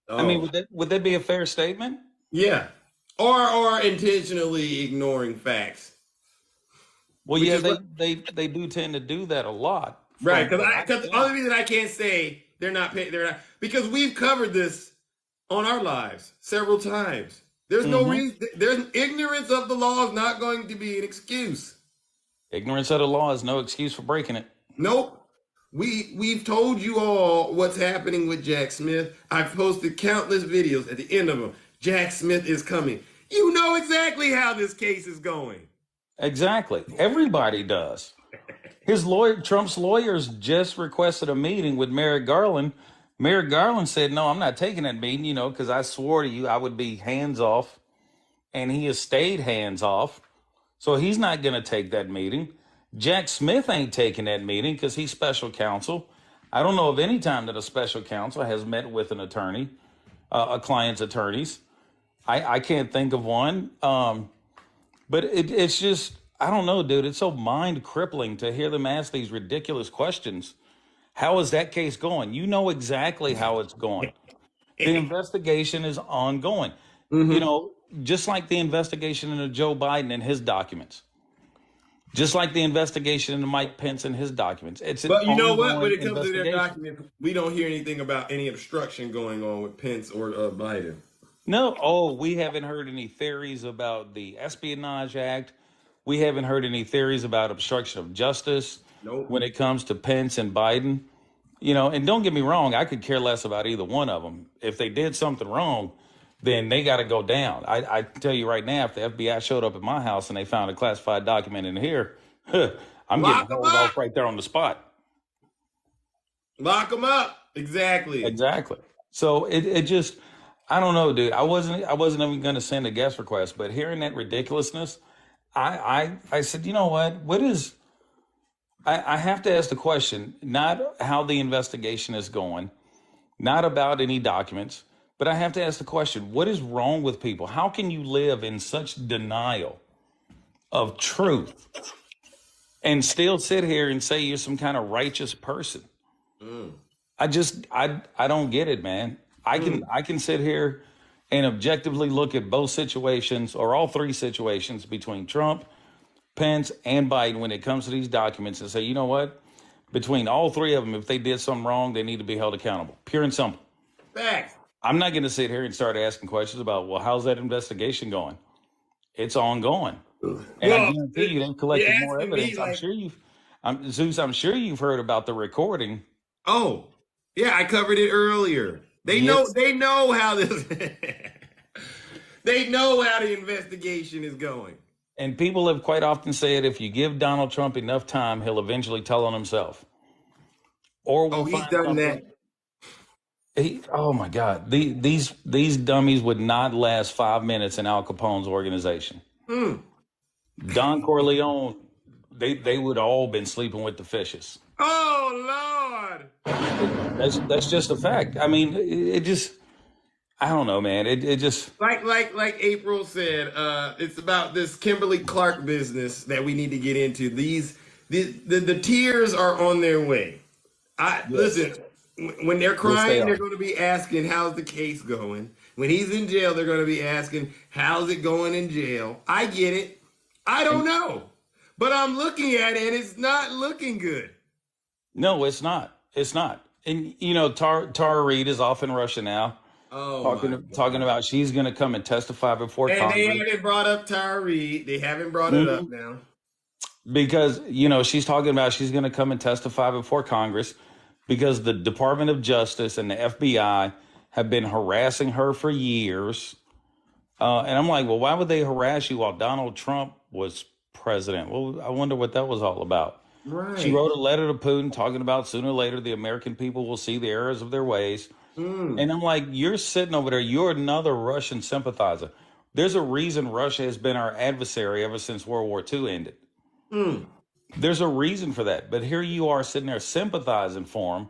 I mean, would that be a fair statement? Yeah. Or intentionally ignoring facts. Well, yeah, they do tend to do that a lot. Right, because the only reason I can't say they're not because we've covered this on our lives several times. There's no reason. There's ignorance of the law is not going to be an excuse. Ignorance of the law is no excuse for breaking it. Nope. We've told you all what's happening with Jack Smith. I've posted countless videos. At the end of them, Jack Smith is coming. You know exactly how this case is going. Exactly. Everybody does. Trump's lawyers just requested a meeting with Merrick Garland. Merrick Garland said, "No, I'm not taking that meeting, you know, because I swore to you I would be hands off." And he has stayed hands off. So he's not going to take that meeting. Jack Smith ain't taking that meeting because he's special counsel. I don't know of any time that a special counsel has met with an attorney, a client's attorneys. I can't think of one. But it's just, I don't know, dude. It's so mind crippling to hear them ask these ridiculous questions. How is that case going? You know exactly how it's going. The investigation is ongoing. Mm-hmm. You know, just like the investigation into Joe Biden and his documents. Just like the investigation into Mike Pence and his documents. But you know what? When it comes to their documents, we don't hear anything about any obstruction going on with Pence or Biden. No. Oh, we haven't heard any theories about the Espionage Act. We haven't heard any theories about obstruction of justice. Nope. When it comes to Pence and Biden. You know, and don't get me wrong, I could care less about either one of them. If they did something wrong, then they got to go down. I tell you right now, if the FBI showed up at my house and they found a classified document in here, I'm getting hauled off right there on the spot. Lock them up. Exactly. So it just, I don't know, dude. I wasn't even going to send a guest request, but hearing that ridiculousness, I said, you know what is, I have to ask the question, not how the investigation is going, not about any documents, but I have to ask the question, what is wrong with people? How can you live in such denial of truth and still sit here and say you're some kind of righteous person? I don't get it, man. I can sit here and objectively look at both situations or all three situations between Trump, Pence, and Biden when it comes to these documents and say, you know what? Between all three of them, if they did something wrong, they need to be held accountable. Pure and simple. Facts. I'm not going to sit here and start asking questions about, well, how's that investigation going? It's ongoing. And I guarantee you they've collected more evidence. Zeus, I'm sure you've heard about the recording. Oh, yeah, I covered it earlier. They know how this they know how the investigation is going. And people have quite often said if you give Donald Trump enough time, he'll eventually tell on himself. Or he's done that. Oh my God. These dummies would not last 5 minutes in Al Capone's organization. Don Corleone they would all been sleeping with the fishes. Oh Lord. That's just a fact. I mean, it just I don't know, man. It just Like April said, it's about this Kimberly Clark business that we need to get into. The tears are on their way. yes, Listen, when they're yes they crying, they're are. going to be asking, "How's the case going?" When he's in jail, they're going to be asking, "How's it going in jail?" I get it. I don't And know, but I'm looking at it, and it's not looking good. no, it's not. It's not. And Tara Reid is off in Russia now, Oh my talking God. about she's going to come and testify before And they Congress. haven't brought up Tyree. They haven't brought it up Mhm. now. Because she's talking about she's going to come and testify before Congress because the Department of Justice and the FBI have been harassing her for years. And I'm like, well, why would they harass you while Donald Trump was president? Well, I wonder what that was all about. She Right. wrote a letter to Putin talking about sooner or later the American people will see the errors of their ways. Mm. And I'm like, you're sitting over there. You're another Russian sympathizer. There's a reason Russia has been our adversary ever since World War II ended. Mm. There's a reason for that. But here you are sitting there sympathizing for him,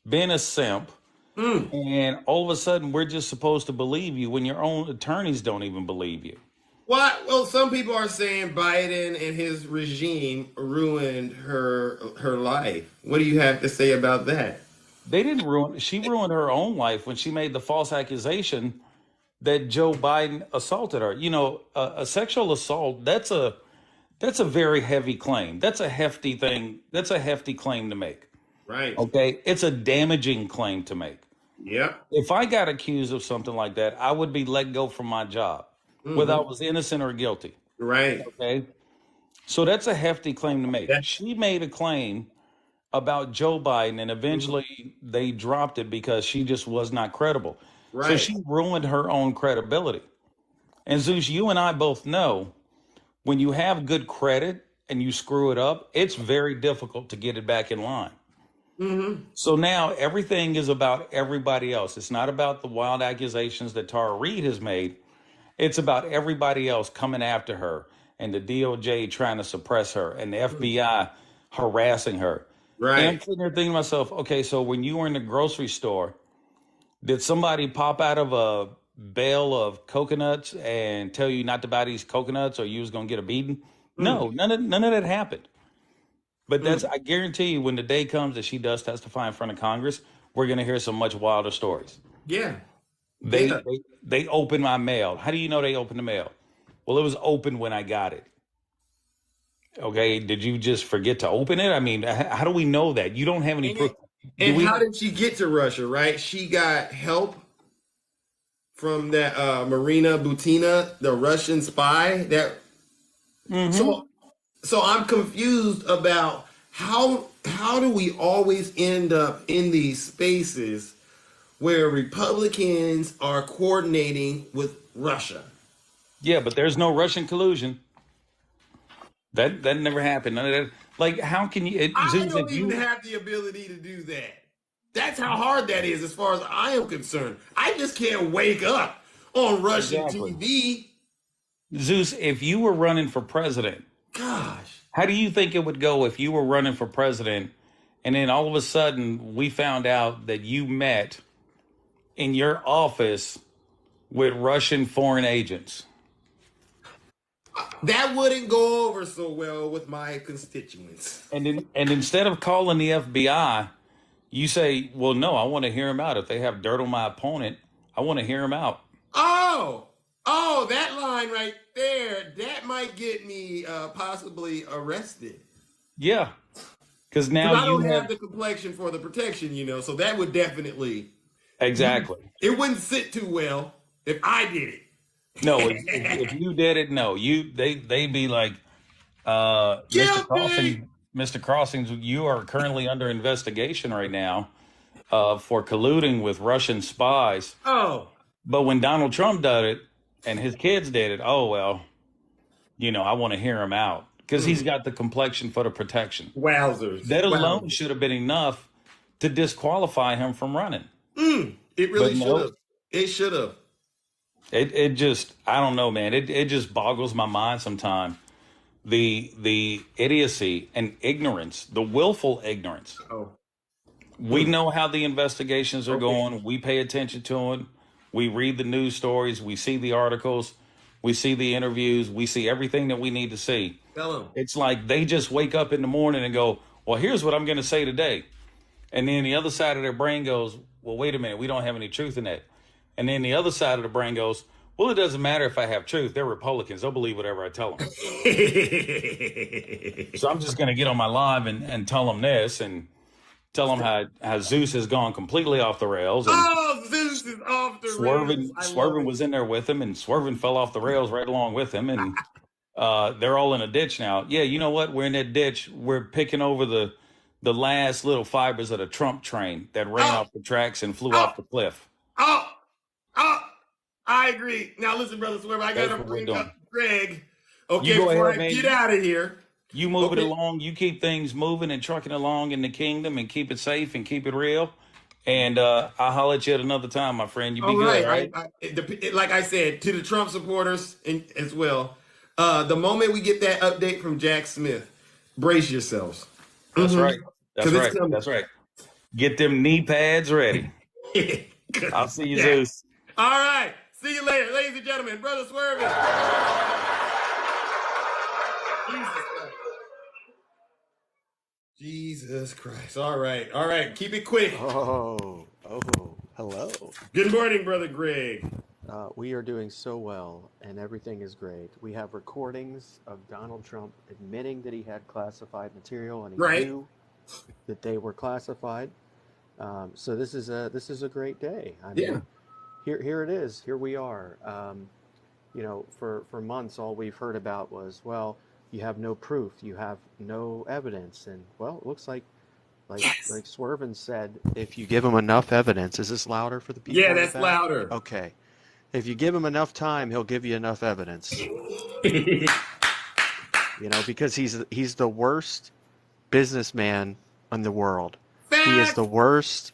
being a simp. Mm. And all of a sudden, we're just supposed to believe you when your own attorneys don't even believe you. Well, some people are saying Biden and his regime ruined her life. What do you have to say about that? They didn't ruin, she ruined her own life when she made the false accusation that Joe Biden assaulted her. A sexual assault, that's a very heavy claim. That's a hefty thing. That's a hefty claim to make. Right. Okay. It's a damaging claim to make. Yep. If I got accused of something like that, I would be let go from my job, whether I Hmm. was innocent or guilty. Right. Okay. So that's a hefty claim to make. Yeah. She made a claim about Joe Biden, and Mhm. eventually they dropped it because she just was not credible. So Right. she ruined her own credibility. And Zeus, you and I both know when you have good credit and you screw it up, it's very difficult to get it back in line. Hmm. So now everything is about everybody else. It's not about the wild accusations that Tara Reid has made. It's about everybody else coming after her and the DOJ trying to suppress her and the FBI harassing her. And I'm Right. sitting there thinking to myself, okay, so when you were in the grocery store, did somebody pop out of a bale of coconuts and tell you not to buy these coconuts or you was gonna get a beating? Mm. No, none of that happened. But Mm. I guarantee you, when the day comes that she does testify in front of Congress, we're gonna hear some much wilder stories. Yeah. They Yeah. they they opened my mail. How do you know they opened the mail? Well, it was open when I got it. Okay, did you just forget to open it? I mean, how do we know that? You don't have any And, proof. Do we how have? did she get to Russia? Right. She got help from that Marina Butina, the Russian spy. That Mm-hmm. so so I'm confused about how do we always end up in these spaces where Republicans are coordinating with Russia? Yeah, but there's no Russian collusion. That never happened. None of that. Like, how can you? I Zeus, don't if even you have the ability to do that. That's how hard that is as far as I am concerned. I just can't wake up on Russian exactly, TV. Zeus, if you were running for president, Gosh. how do you think it would go if you were running for president, and then all of a sudden we found out that you met in your office with Russian foreign agents? That wouldn't go over so well with my constituents. And instead of calling the FBI, you say, "Well, no, I want to hear him out. If they have dirt on my opponent, I want to hear him out." Oh, oh, that line right there, that might get me possibly arrested. Yeah, because now Because I you don't have have the complexion for the protection, so that would definitely, exactly. it wouldn't sit too well if I did No, if it. you did it, no, they'd be like, Mr. Guilty! Crossing, Mr. Crossings, you are currently under investigation right now for colluding with Russian spies. Oh, But when Donald Trump did it and his kids did it, oh well, I want to hear him out because he's got the complexion for the protection. wowzers. That alone Wowzers. should have been enough to disqualify him from running. It But really should no, have. It should have. it just I don't know, man. It just boggles my mind sometimes the idiocy and ignorance, the willful ignorance. Oh, We know how the investigations are okay. going. We pay attention to them. We read the news stories. We see the articles. We see the interviews. We see everything that we need to see. Tell him. It's like they just wake up in the morning and go, well, here's what I'm going to say today. And then the other side of their brain goes, well, wait a minute, we don't have any truth in that. And then the other side of the brain goes, well, it doesn't matter if I have truth. They're Republicans. They'll believe whatever I tell them. So I'm just going to get on my live and tell them this and tell them how Zeus has gone completely off the rails. And Oh, Zeus is off the rails. I love Swervin it. was in there with him, and Swervin fell off the rails right along with him. And they're all in a ditch now. Yeah, you know what? We're in that ditch. We're picking over the last little fibers of the Trump train that ran Oh, off the tracks and flew oh, off the cliff. oh, oh. I agree. Now listen, Brother Swerve, I That's gotta what we're bring doing. up Greg. You Okay, go before ahead, I man. get out of here. You move it Okay. along. You keep things moving and trucking along in the kingdom and keep it safe and keep it real. And I'll holler at you at another time, my friend. You be All good, right. all right? Like I said, to the Trump supporters as well, the moment we get that update from Jack Smith, brace yourselves. That's right. That's Because it's right. coming. That's right. Get them knee pads ready. I'll see you, Yeah. Zeus. All right. See you later, ladies and gentlemen. Brother Swerve. Jesus Christ. All right. All right. Keep it quick. Oh, hello. Good morning, Brother Greg. We are doing so well, and everything is great. We have recordings of Donald Trump admitting that he had classified material, and he Right. knew that they were classified. So this is a great day. I mean, here it is. Here we are. For months, all we've heard about was, well, you have no proof, you have no evidence, and well, it looks like Swervin said, if you give him enough evidence, is this louder for the people? Yeah, in the that's back? louder. Okay. If you give him enough time, he'll give you enough evidence. Because he's the worst businessman in the world. He is the worst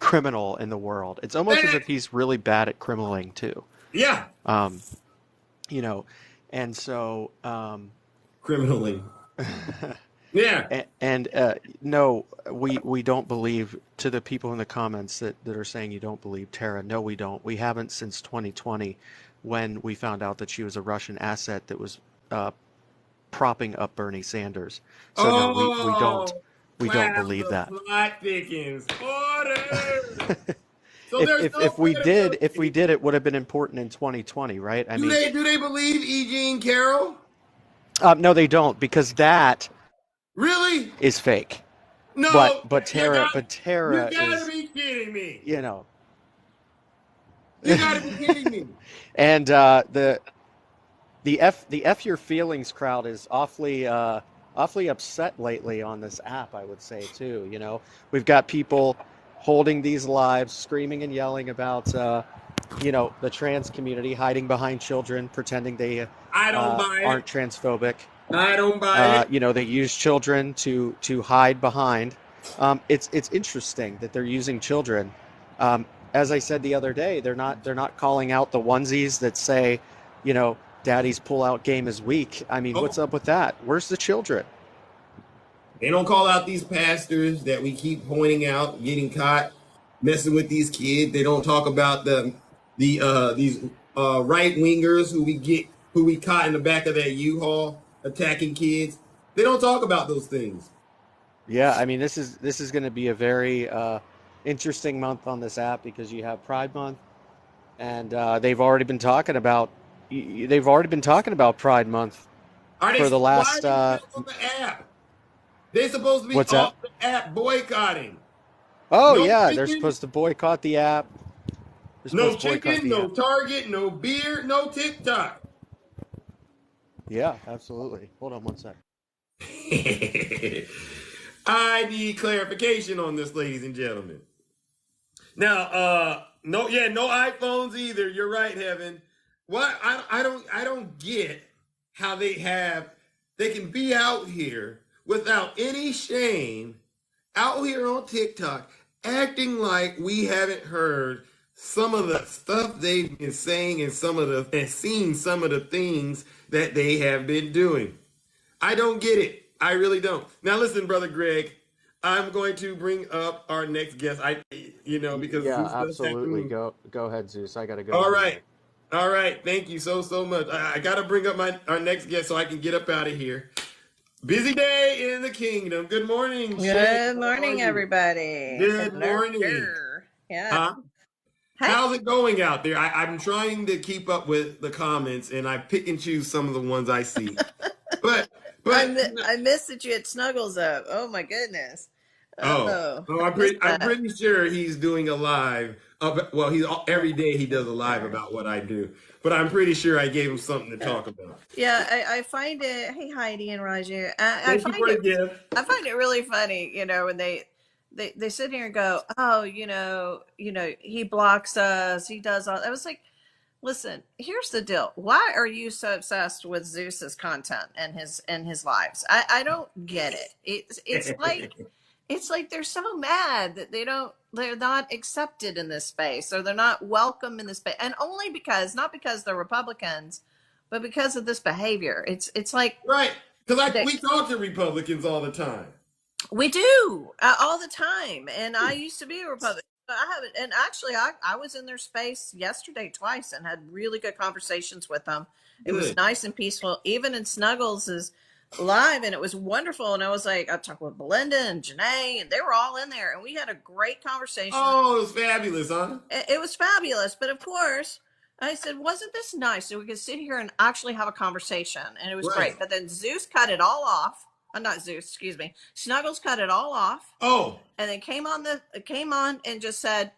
criminal in the world. It's almost as if he's really bad at criminaling too. Yeah. And so criminally. Yeah. And no, we don't believe, to the people in the comments that are saying you don't believe Tara. No, we don't. We haven't since 2020, when we found out that she was a Russian asset that was propping up Bernie Sanders. So no, we don't believe that. Plot thickens. Order. So If we did, it would have been important in 2020, right? Do they believe E. Jean Carroll? No, they don't, because that really is fake. No, but Tara you gotta is, be kidding me. You gotta be kidding me. And the F Your Feelings crowd is awfully upset lately on this app, I would say too. We've got people holding these lives, screaming and yelling about the trans community, hiding behind children, pretending they aren't transphobic. I don't buy it. They use children to hide behind. It's interesting that they're using children. As I said the other day, they're not calling out the onesies that say, Daddy's pull-out game is weak. I mean, what's up with that? Where's the children? They don't call out these pastors that we keep pointing out, getting caught messing with these kids. They don't talk about these right wingers who we caught in the back of that U-Haul attacking kids. They don't talk about those things. Yeah, I mean, this is going to be a very interesting month on this app, because you have Pride Month, and they've already been talking about Pride Month for the last. On the app? They're supposed to be off the app boycotting. Oh no yeah, chicken, they're supposed to boycott the app. No chicken, no Target, no beer, no TikTok. Yeah, absolutely. Hold on one second. I need clarification on this, ladies and gentlemen. Now, no iPhones either. You're right, Heaven. What I don't get how they can be out here without any shame, out here on TikTok, acting like we haven't heard some of the stuff they've been saying and seen some of the things that they have been doing. I don't get it. I really don't. Now listen, Brother Greg, I'm going to bring up our next guest. Because Yeah, Zeus does have to absolutely. move. Go ahead, Zeus. I got to go All right. anyway. All right. Thank you so much. I got to bring up our next guest so I can get up out of here. Busy day in the kingdom. Good morning, Shay. Good How are morning, you? everybody. Good morning. Yeah. Huh? Hey, How's it going out there? I'm trying to keep up with the comments, and I pick and choose some of the ones I see. But but I missed that you had Snuggles up. Oh my goodness. oh Oh, oh, I missed I'm that. pretty sure he's doing a live. Well, every day he does a live Okay. about what I do. But I'm pretty sure I gave him something to talk about. Yeah, I find it. Hey, Heidi and Raju. Thank you for the gift. I find it really funny. When they sit here and go, oh, he blocks us. He does all. I was like, listen, here's the deal. Why are you so obsessed with Zeus's content and his lives? I don't get it. It's like they're so mad that they're not accepted in this space, or they're not welcome in this space, and only because, not because they're Republicans, but because of this behavior. It's like Right. Because they, we talk to Republicans all the time. we do all the time, and I used to be a Republican. I haven't, and actually, I was in their space yesterday twice and had really good conversations with them. It was Good. nice and peaceful, even in Snuggles' live, and it was wonderful. And I was like, I talked with Belinda and Janae, and they were all in there, and we had a great conversation. Oh, it was fabulous, huh? It was fabulous, but of course, I said, wasn't this nice? So we could sit here and actually have a conversation, and it was Right. great. But then Zeus cut it all off. Not Zeus, excuse me. Snuggles cut it all off. Oh. And then came on and just said,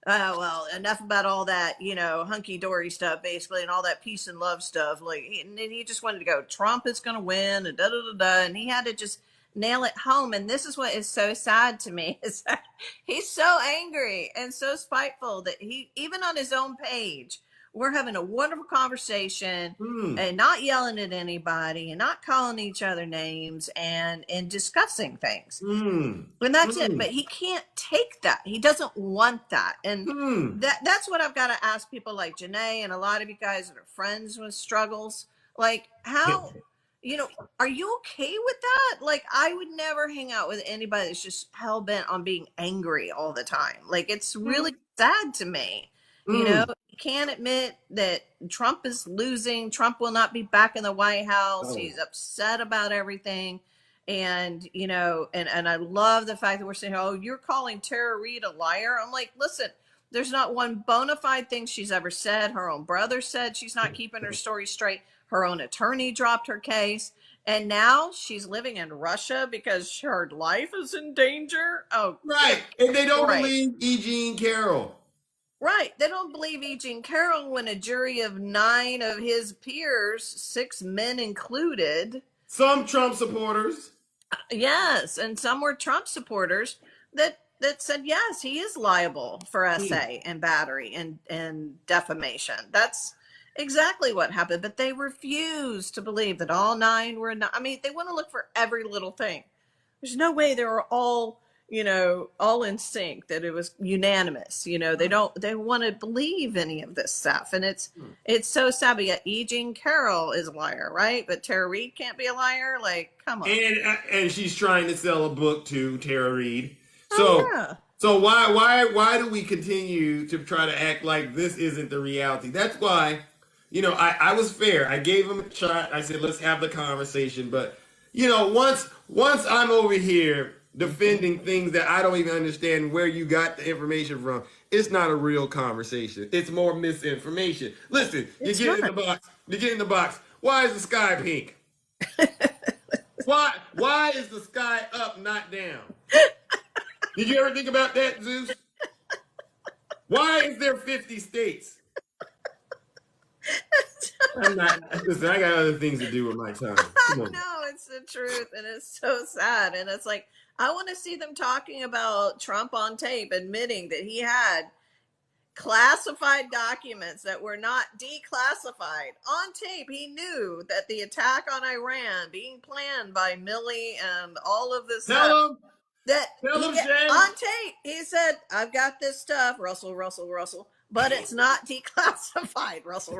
well, enough about all that, hunky dory stuff, basically, and all that peace and love stuff. And then he just wanted to go, Trump is going to win, and da da da da. And he had to just nail it home. And this is what is so sad to me, is that he's so angry and so spiteful that he, even on his own page, we're having a wonderful conversation and not yelling at anybody and not calling each other names and discussing things. And that's it. But he can't take that. He doesn't want that. And that's what I've got to ask people like Janae and a lot of you guys that are friends with struggles. Like, how, are you okay with that? Like, I would never hang out with anybody that's just hell bent on being angry all the time. Like, it's really sad to me. You can't admit that Trump is losing. Trump will not be back in the White House. Oh. He's upset about everything. And, and I love the fact that we're saying, oh, you're calling Tara Reade a liar. I'm like, listen, there's not one bona fide thing she's ever said. Her own brother said she's not keeping her story straight. Her own attorney dropped her case. And now she's living in Russia because her life is in danger. Oh, right. And they don't believe E. Jean Carroll. Right. They don't believe E. Jean Carroll when a jury of 9 of his peers, 6 men included. Some Trump supporters. Yes. And some were Trump supporters that said, yes, he is liable for essay and battery and defamation. That's exactly what happened. But they refuse to believe that all 9 were not. I mean, they want to look for every little thing. There's no way they were all in sync, that it was unanimous. They want to believe any of this stuff. And it's so sad. But yet E. Jean Carroll is a liar, right? But Tara Reade can't be a liar. Like, come on. And she's trying to sell a book to Tara Reade. So why do we continue to try to act like this isn't the reality? That's why, I was fair. I gave him a shot. I said, let's have the conversation. But, once I'm over here defending things that I don't even understand where you got the information from, it's not a real conversation. It's more misinformation. Listen, you get in the box. Why is the sky pink? Why is the sky up, not down? Did you ever think about that, Zeus? Why is there 50 states? Listen, I got other things to do with my time. Come on. No, it's the truth, and it's so sad. And it's like, I want to see them talking about Trump on tape, admitting that he had classified documents that were not declassified. On tape, he knew that the attack on Iran being planned by Milley and all of this Tell him that Tell him, he Shay. on tape he said, "I've got this stuff, Russell, but it's not declassified, Russell."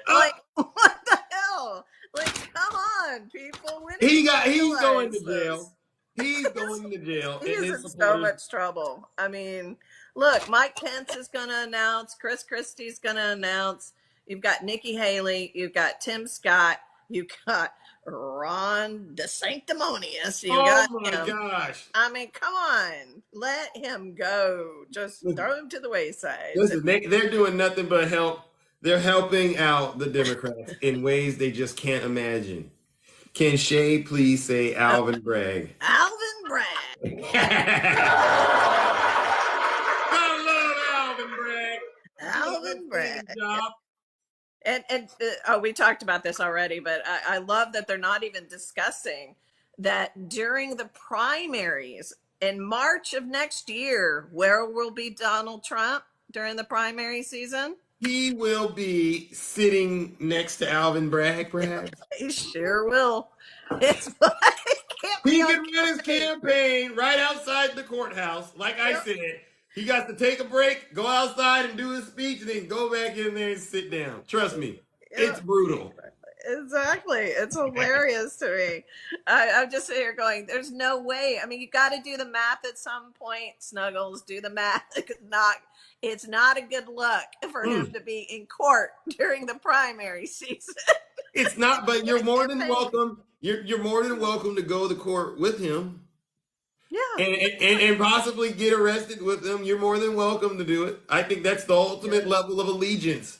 Like, what the hell? Like, come on, people. When do you He's going to realize jail. this? He's going to jail, and He's his in so supporters. much trouble. I mean, look, Mike Pence is going to announce, Chris Christie's going to announce. You've got Nikki Haley, you've got Tim Scott, you've got Ron DeSanctimonious, you Oh got my him. gosh! I mean, come on, let him go. Just throw him to the wayside. Listen, they're doing nothing but help. They're helping out the Democrats in ways they just can't imagine. Can Shay please say Alvin Bragg? Alvin Bragg. I love Alvin Bragg. Alvin Bragg. Job. And we talked about this already, but I love that they're not even discussing that during the primaries in March of next year, where will be Donald Trump during the primary season? He will be sitting next to Alvin Bragg, perhaps. He sure will. It's like, He can run his campaign right outside the courthouse. Like I said, he got to take a break, go outside and do his speech, and then go back in there and sit down. Trust me, it's brutal. Exactly. It's hilarious to me. I'm just sitting here going, there's no way. I mean, you got to do the math at some point, Snuggles. Do the math. It's not a good look for him to be in court during the primary season. It's not, but you're more than welcome. You're more than welcome to go to court with him. Yeah. And possibly get arrested with him. You're more than welcome to do it. I think that's the ultimate level of allegiance.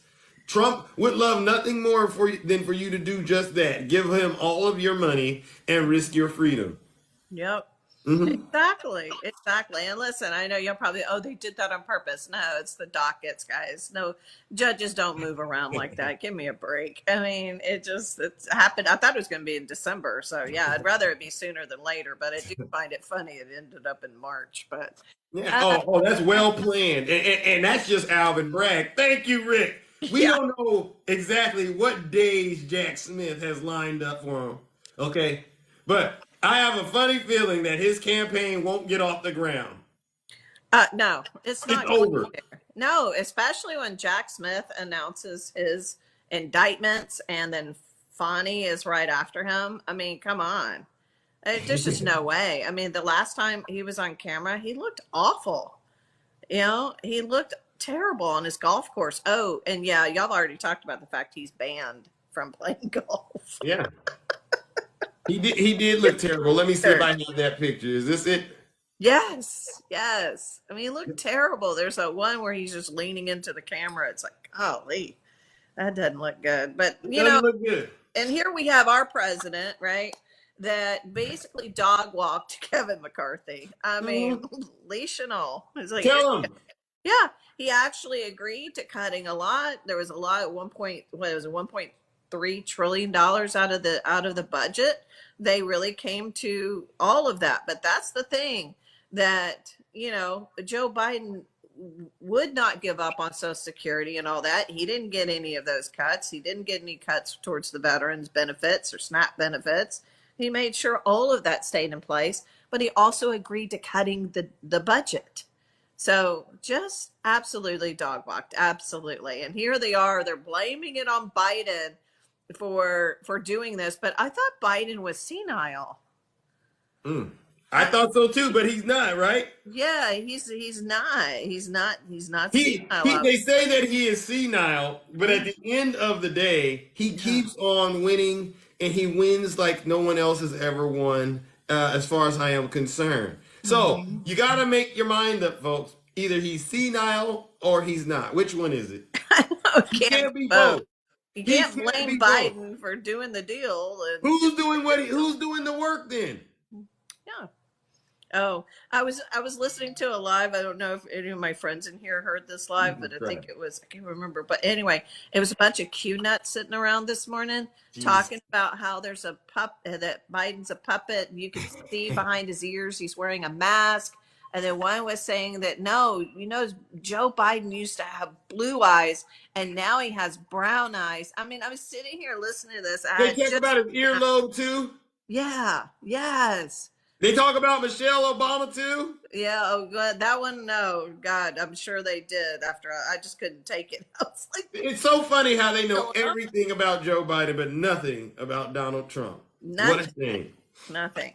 Trump would love nothing more than for you to do just that. Give him all of your money and risk your freedom. Yep. Mm-hmm. Exactly. And listen, I know you'll probably, they did that on purpose. No, it's the dockets, guys. No, judges don't move around like that. Give me a break. I mean, it's happened. I thought it was going to be in December. So yeah, I'd rather it be sooner than later, but I do find it funny it ended up in March. But yeah. That's well planned. And that's just Alvin Bragg. Thank you, Rick. We don't know exactly what days Jack Smith has lined up for him. Okay. But I have a funny feeling that his campaign won't get off the ground. No, it's not. It's over. No, especially when Jack Smith announces his indictments and then Fani is right after him. I mean, come on. There's just no way. I mean, the last time he was on camera, he looked awful. He looked terrible on his golf course. Oh, and yeah, y'all already talked about the fact he's banned from playing golf. Yeah. He did look terrible. Let me see if I have that picture. Is this it? Yes. I mean, he looked terrible. There's a one where he's just leaning into the camera. It's like, golly, that doesn't look good. But Doesn't look good. And here we have our president, right? That basically dog walked Kevin McCarthy. I mean, leash and all. It's like, tell him. Yeah, he actually agreed to cutting a lot. There was a lot at $1.3 trillion out of the budget. They really came to all of that. But that's the thing that, Joe Biden would not give up on Social Security and all that. He didn't get any of those cuts. He didn't get any cuts towards the veterans benefits or SNAP benefits. He made sure all of that stayed in place, but he also agreed to cutting the budget. So just absolutely dog walked. Absolutely. And here they are. They're blaming it on Biden for doing this. But I thought Biden was senile. I thought so too, but he's not, right? Yeah, he's not. He's not senile. They say that he is senile, but at the end of the day, he keeps on winning, and he wins like no one else has ever won, as far as I am concerned. So you got to make your mind up, folks. Either he's senile or he's not. Which one is it? He can't be both. You can't blame Biden for doing the deal. Who's doing who's doing the work then? Yeah. Oh, I was listening to a live. I don't know if any of my friends in here heard this live, but I think it was, I can't remember. But anyway, it was a bunch of Q nuts sitting around this morning talking about how there's a that Biden's a puppet. And you can see behind his ears, he's wearing a mask. And then one was saying that, no, Joe Biden used to have blue eyes and now he has brown eyes. I mean, I was sitting here listening to this. They talk about his earlobe too? Yeah. Yes. They talk about Michelle Obama too? Yeah, oh god, that one, no, God, I'm sure they did after I just couldn't take it. I was like, It's so funny how they know going on? everything about Joe Biden, but nothing about Donald Trump. What a Nothing, shame. nothing.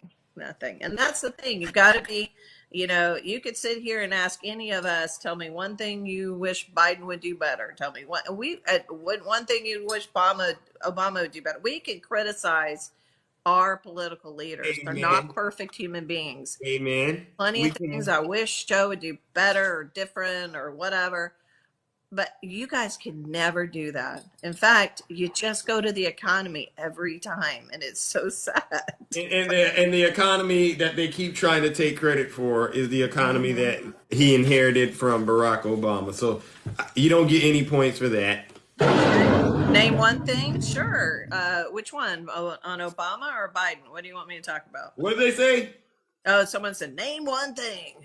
And that's the thing. You've got to be, you could sit here and ask any of us, tell me one thing you wish Biden would do better. Tell me what one thing you wish Obama would do better. We can criticize our political leaders. They're Amen. not perfect human beings. Amen. Plenty We of things can. I wish Joe would do better or different or whatever. But you guys can never do that. In fact, you just go to the economy every time, and it's so sad. And the economy that they keep trying to take credit for is the economy that he inherited from Barack Obama. So you don't get any points for that. Name one thing? Sure. Which one? On Obama or Biden? What do you want me to talk about? What did they say? Oh, someone said, name one thing.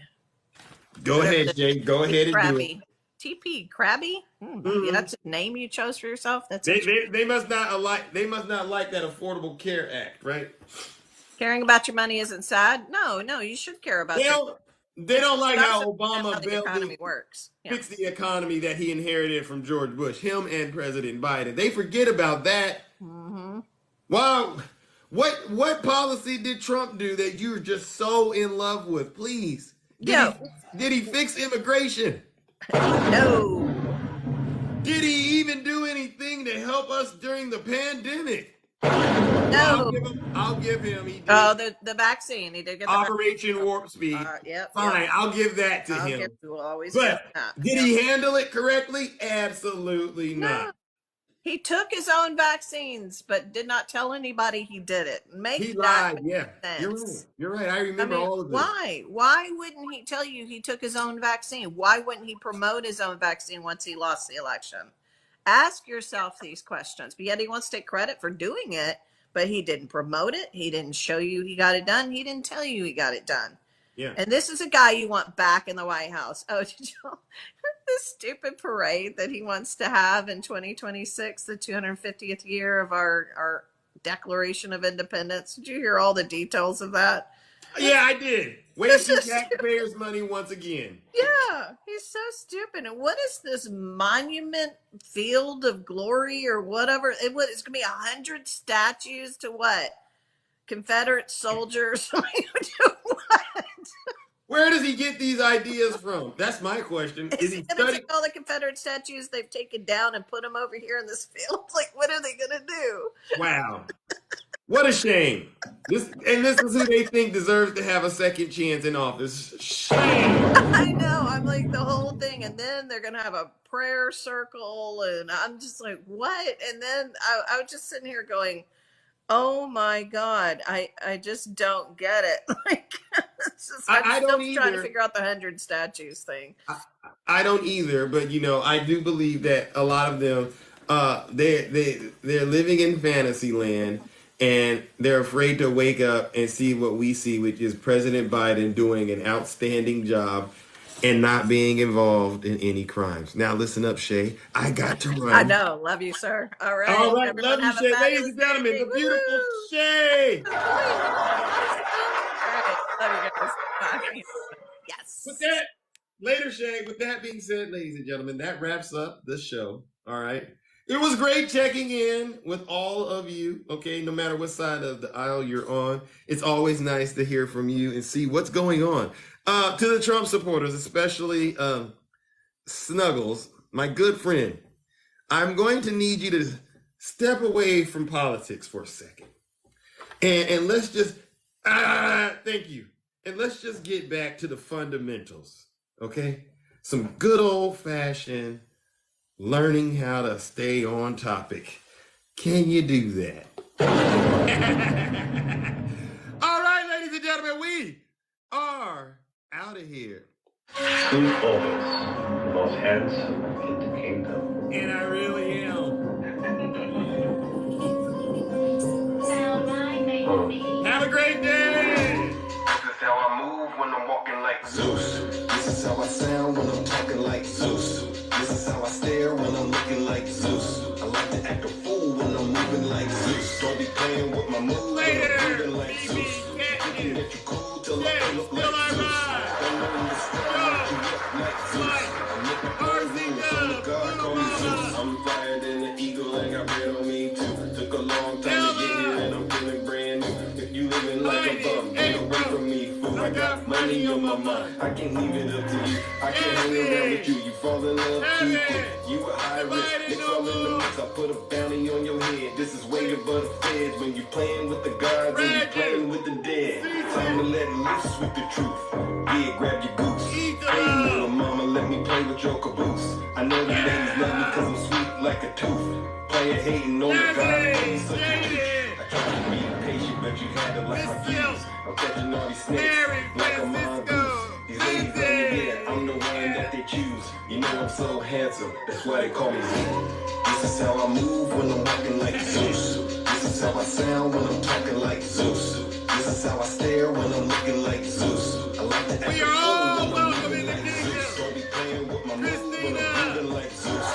Go ahead, Jay. Go ahead and do it. Krabby. TP, Krabby? Yeah, that's a name you chose for yourself? That's They must not like that Affordable Care Act, right? Caring about your money isn't sad? No, you should care about They don't like how how Obama the economy works. Yeah. fixed the economy that he inherited from George Bush, him and President Biden. They forget about that. Mm-hmm. Wow. What policy did Trump do that you're just so in love with? Please. Did he fix immigration? No. Did he even do anything to help us during the pandemic? No. I'll give him. He did. Oh, the vaccine. He did get the Operation Warp Speed. Yep. Fine, I'll give that to him. We'll always But give that. did he handle it correctly? Absolutely not. He took his own vaccines, but did not tell anybody he did it. He lied. Yeah, sense. You're right. I remember all of this. Why? Why wouldn't he tell you he took his own vaccine? Why wouldn't he promote his own vaccine once he lost the election? Ask yourself these questions. But yet he wants to take credit for doing it, but he didn't promote it. He didn't show you he got it done. He didn't tell you he got it done. Yeah. And this is a guy you want back in the White House. Oh, did you know this stupid parade that he wants to have in 2026, the 250th year of our Declaration of Independence? Did you hear all the details of that? Yeah, I did. Wasting taxpayers' money once again. Yeah, he's so stupid. And what is this monument field of glory or whatever? It's going to be 100 statues to what? Confederate soldiers? What? Where does he get these ideas from? That's my question. Is he going to take all the Confederate statues they've taken down and put them over here in this field? Like, what are they going to do? Wow. What a shame. This is who they think deserves to have a second chance in office. Shame. I know. I'm like the whole thing. And then they're going to have a prayer circle. And I'm just like, what? And then I was just sitting here going, oh my God, I just don't get it. Like, I'm still trying to figure out the 100 statues thing. I don't either, but I do believe that a lot of them, they're living in fantasy land, and they're afraid to wake up and see what we see, which is President Biden doing an outstanding job and not being involved in any crimes. Now listen up, Shay. I got to run. I know. Love you, sir. All right. All right. Love you, Shay. Ladies and gentlemen, the beautiful Shay. All right. Love you guys. Bye. Yes. With that, later, Shay. With that being said, ladies and gentlemen, that wraps up the show. All right. It was great checking in with all of you. Okay. No matter what side of the aisle you're on, it's always nice to hear from you and see what's going on. To the Trump supporters, especially Snuggles, my good friend, I'm going to need you to step away from politics for a second. And let's just, thank you. And let's just get back to the fundamentals, okay? Some good old-fashioned learning how to stay on topic. Can you do that? All right, ladies and gentlemen, we are out of here. Truth always, the most handsome in the kingdom. And I really am. Have a great day. This is how I move when I'm walking like Zeus. This is how I sound when I'm talking like Zeus. This is how I stare when I'm looking like Zeus. I like to act a fool when I'm moving like Zeus. Don't be playing with my moves when I'm moving like Zeus. Thinking that you cool. till I pull up like Zeus. I'm in the sky like you up like Zeus. I'm looking for rules, I'm a god, call me Zeus. I'm flyer than an eagle, I got red on me too. Took a long time to get here and I'm feeling brand new. If you living like a bum, get away from me, fool. I got money on my mind, I can't leave it up to you. I can't hang around with you, you fall in love too quick. You a high risk, mix all in the mix. I put a bounty on your head, this is way above the feds. When you playing with the gods and you playing with the dead, time to let loose with the truth. Yeah, grab your goose. Hey, little mama, let me play with your caboose. I know the ladies love me cause I'm sweet like a tooth. Player hating on the God, I'm such a douche. I tried to be patient, but you had to like my views. I'm catching all these snakes like a mongoose. These ladies love me, yeah, I'm the one that they choose. You know I'm so handsome, that's why they call me Zeus. This is how I move when I'm walking like Zeus. This is how I sound when I'm talking like Zeus. This is how I stare when I'm looking like Zeus. I like to act a fool when I'm moving like Zeus. Don't be playing with my move when I'm moving like Zeus.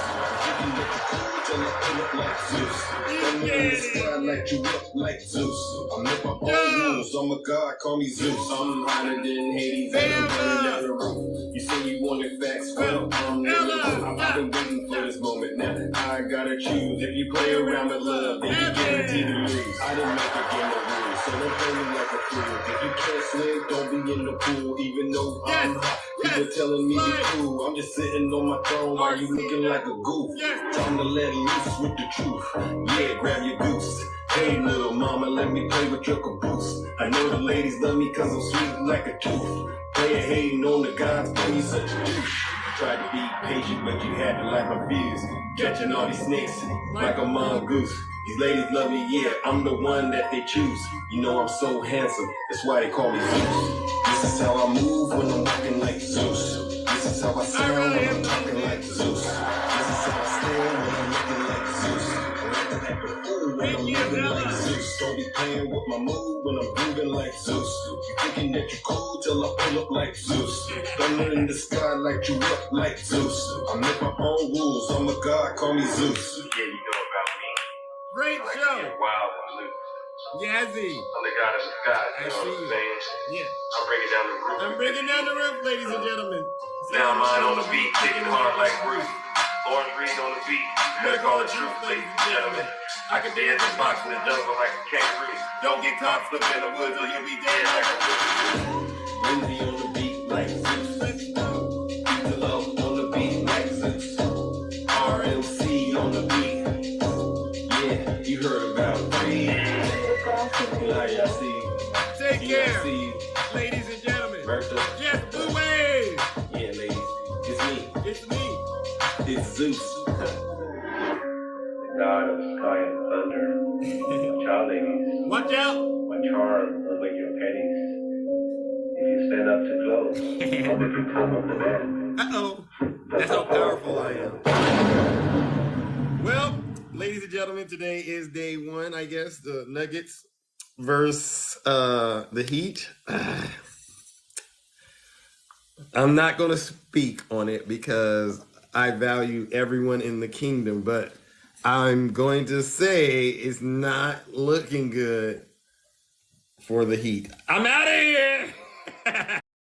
Thinking that you're cool till I pull up like Zeus. I'm in the sky like you up like Zeus. I make my own rules, I'm a god, call me Zeus. I'm hotter than Hades and I'm burning down the roof. You say you wanted facts, well, I've been waiting for this moment now. I gotta choose. If you play around with love, then you guarantee to lose. I didn't make a game of rules, so don't play me like a fool. If you can't swim, don't be in the pool. Even though I'm hot, people telling me be cool. I'm just sitting on my throne while you looking like a goof. Time to let loose with the truth. Yeah, grab your goose. Hey, little mama, let me play with your caboose. I know the ladies love me cause I'm sweet like a tooth. Player hating on the gods, but he's such a douche. Tried to be patient, but you had to like my views. Catching all these snakes like a mongoose. These ladies love me, yeah, I'm the one that they choose. You know I'm so handsome, that's why they call me Zeus. This is how I move when I'm walking like Zeus. This is how I sound when I'm talking like Zeus. This is how I stare when I'm looking like Zeus. I like to act a fool when I'm moving like Zeus. Don't be playing with my mood when I'm moving like Zeus. You thinking that you're cool till I pull up like Zeus. Thunder in the sky like you up like Zeus. I make my own rules, I'm a god, call me Zeus. Yeah, you know about me. Great Like show. get wild and loose. Yazzie. I'm the god of the sky, I you know see what I'm you. saying? Yeah. I'm bringing down the roof. I'm breaking down the roof, ladies and gentlemen. Now mine on the beat, kicking hard like Bruce. Lawrence Reed on the beat. You better call the truth, ladies and gentlemen. I can dance and box in the jungle like a kangaroo. Don't get caught slipping in the woods or you'll be dead like a Lindsay on the beat like Zeus. Pizza Love on the beat like Zeus. RMC on the beat. Yeah, you heard about me. I see. Take care, See, ladies and gentlemen. Bertha. Jeff Blue Wave. Yeah, ladies. It's me. It's me. It's Zeus. God of sky and thunder. Watch out, ladies. Watch out. My charm will wake your pennies. If you stand up too close, I'll make you come up the bed. Uh-oh. That's how powerful I am. Well, ladies and gentlemen, today is day one, I guess. The Nuggets versus the Heat. I'm not going to speak on it because I value everyone in the kingdom, but I'm going to say it's not looking good for the Heat. I'm out of here.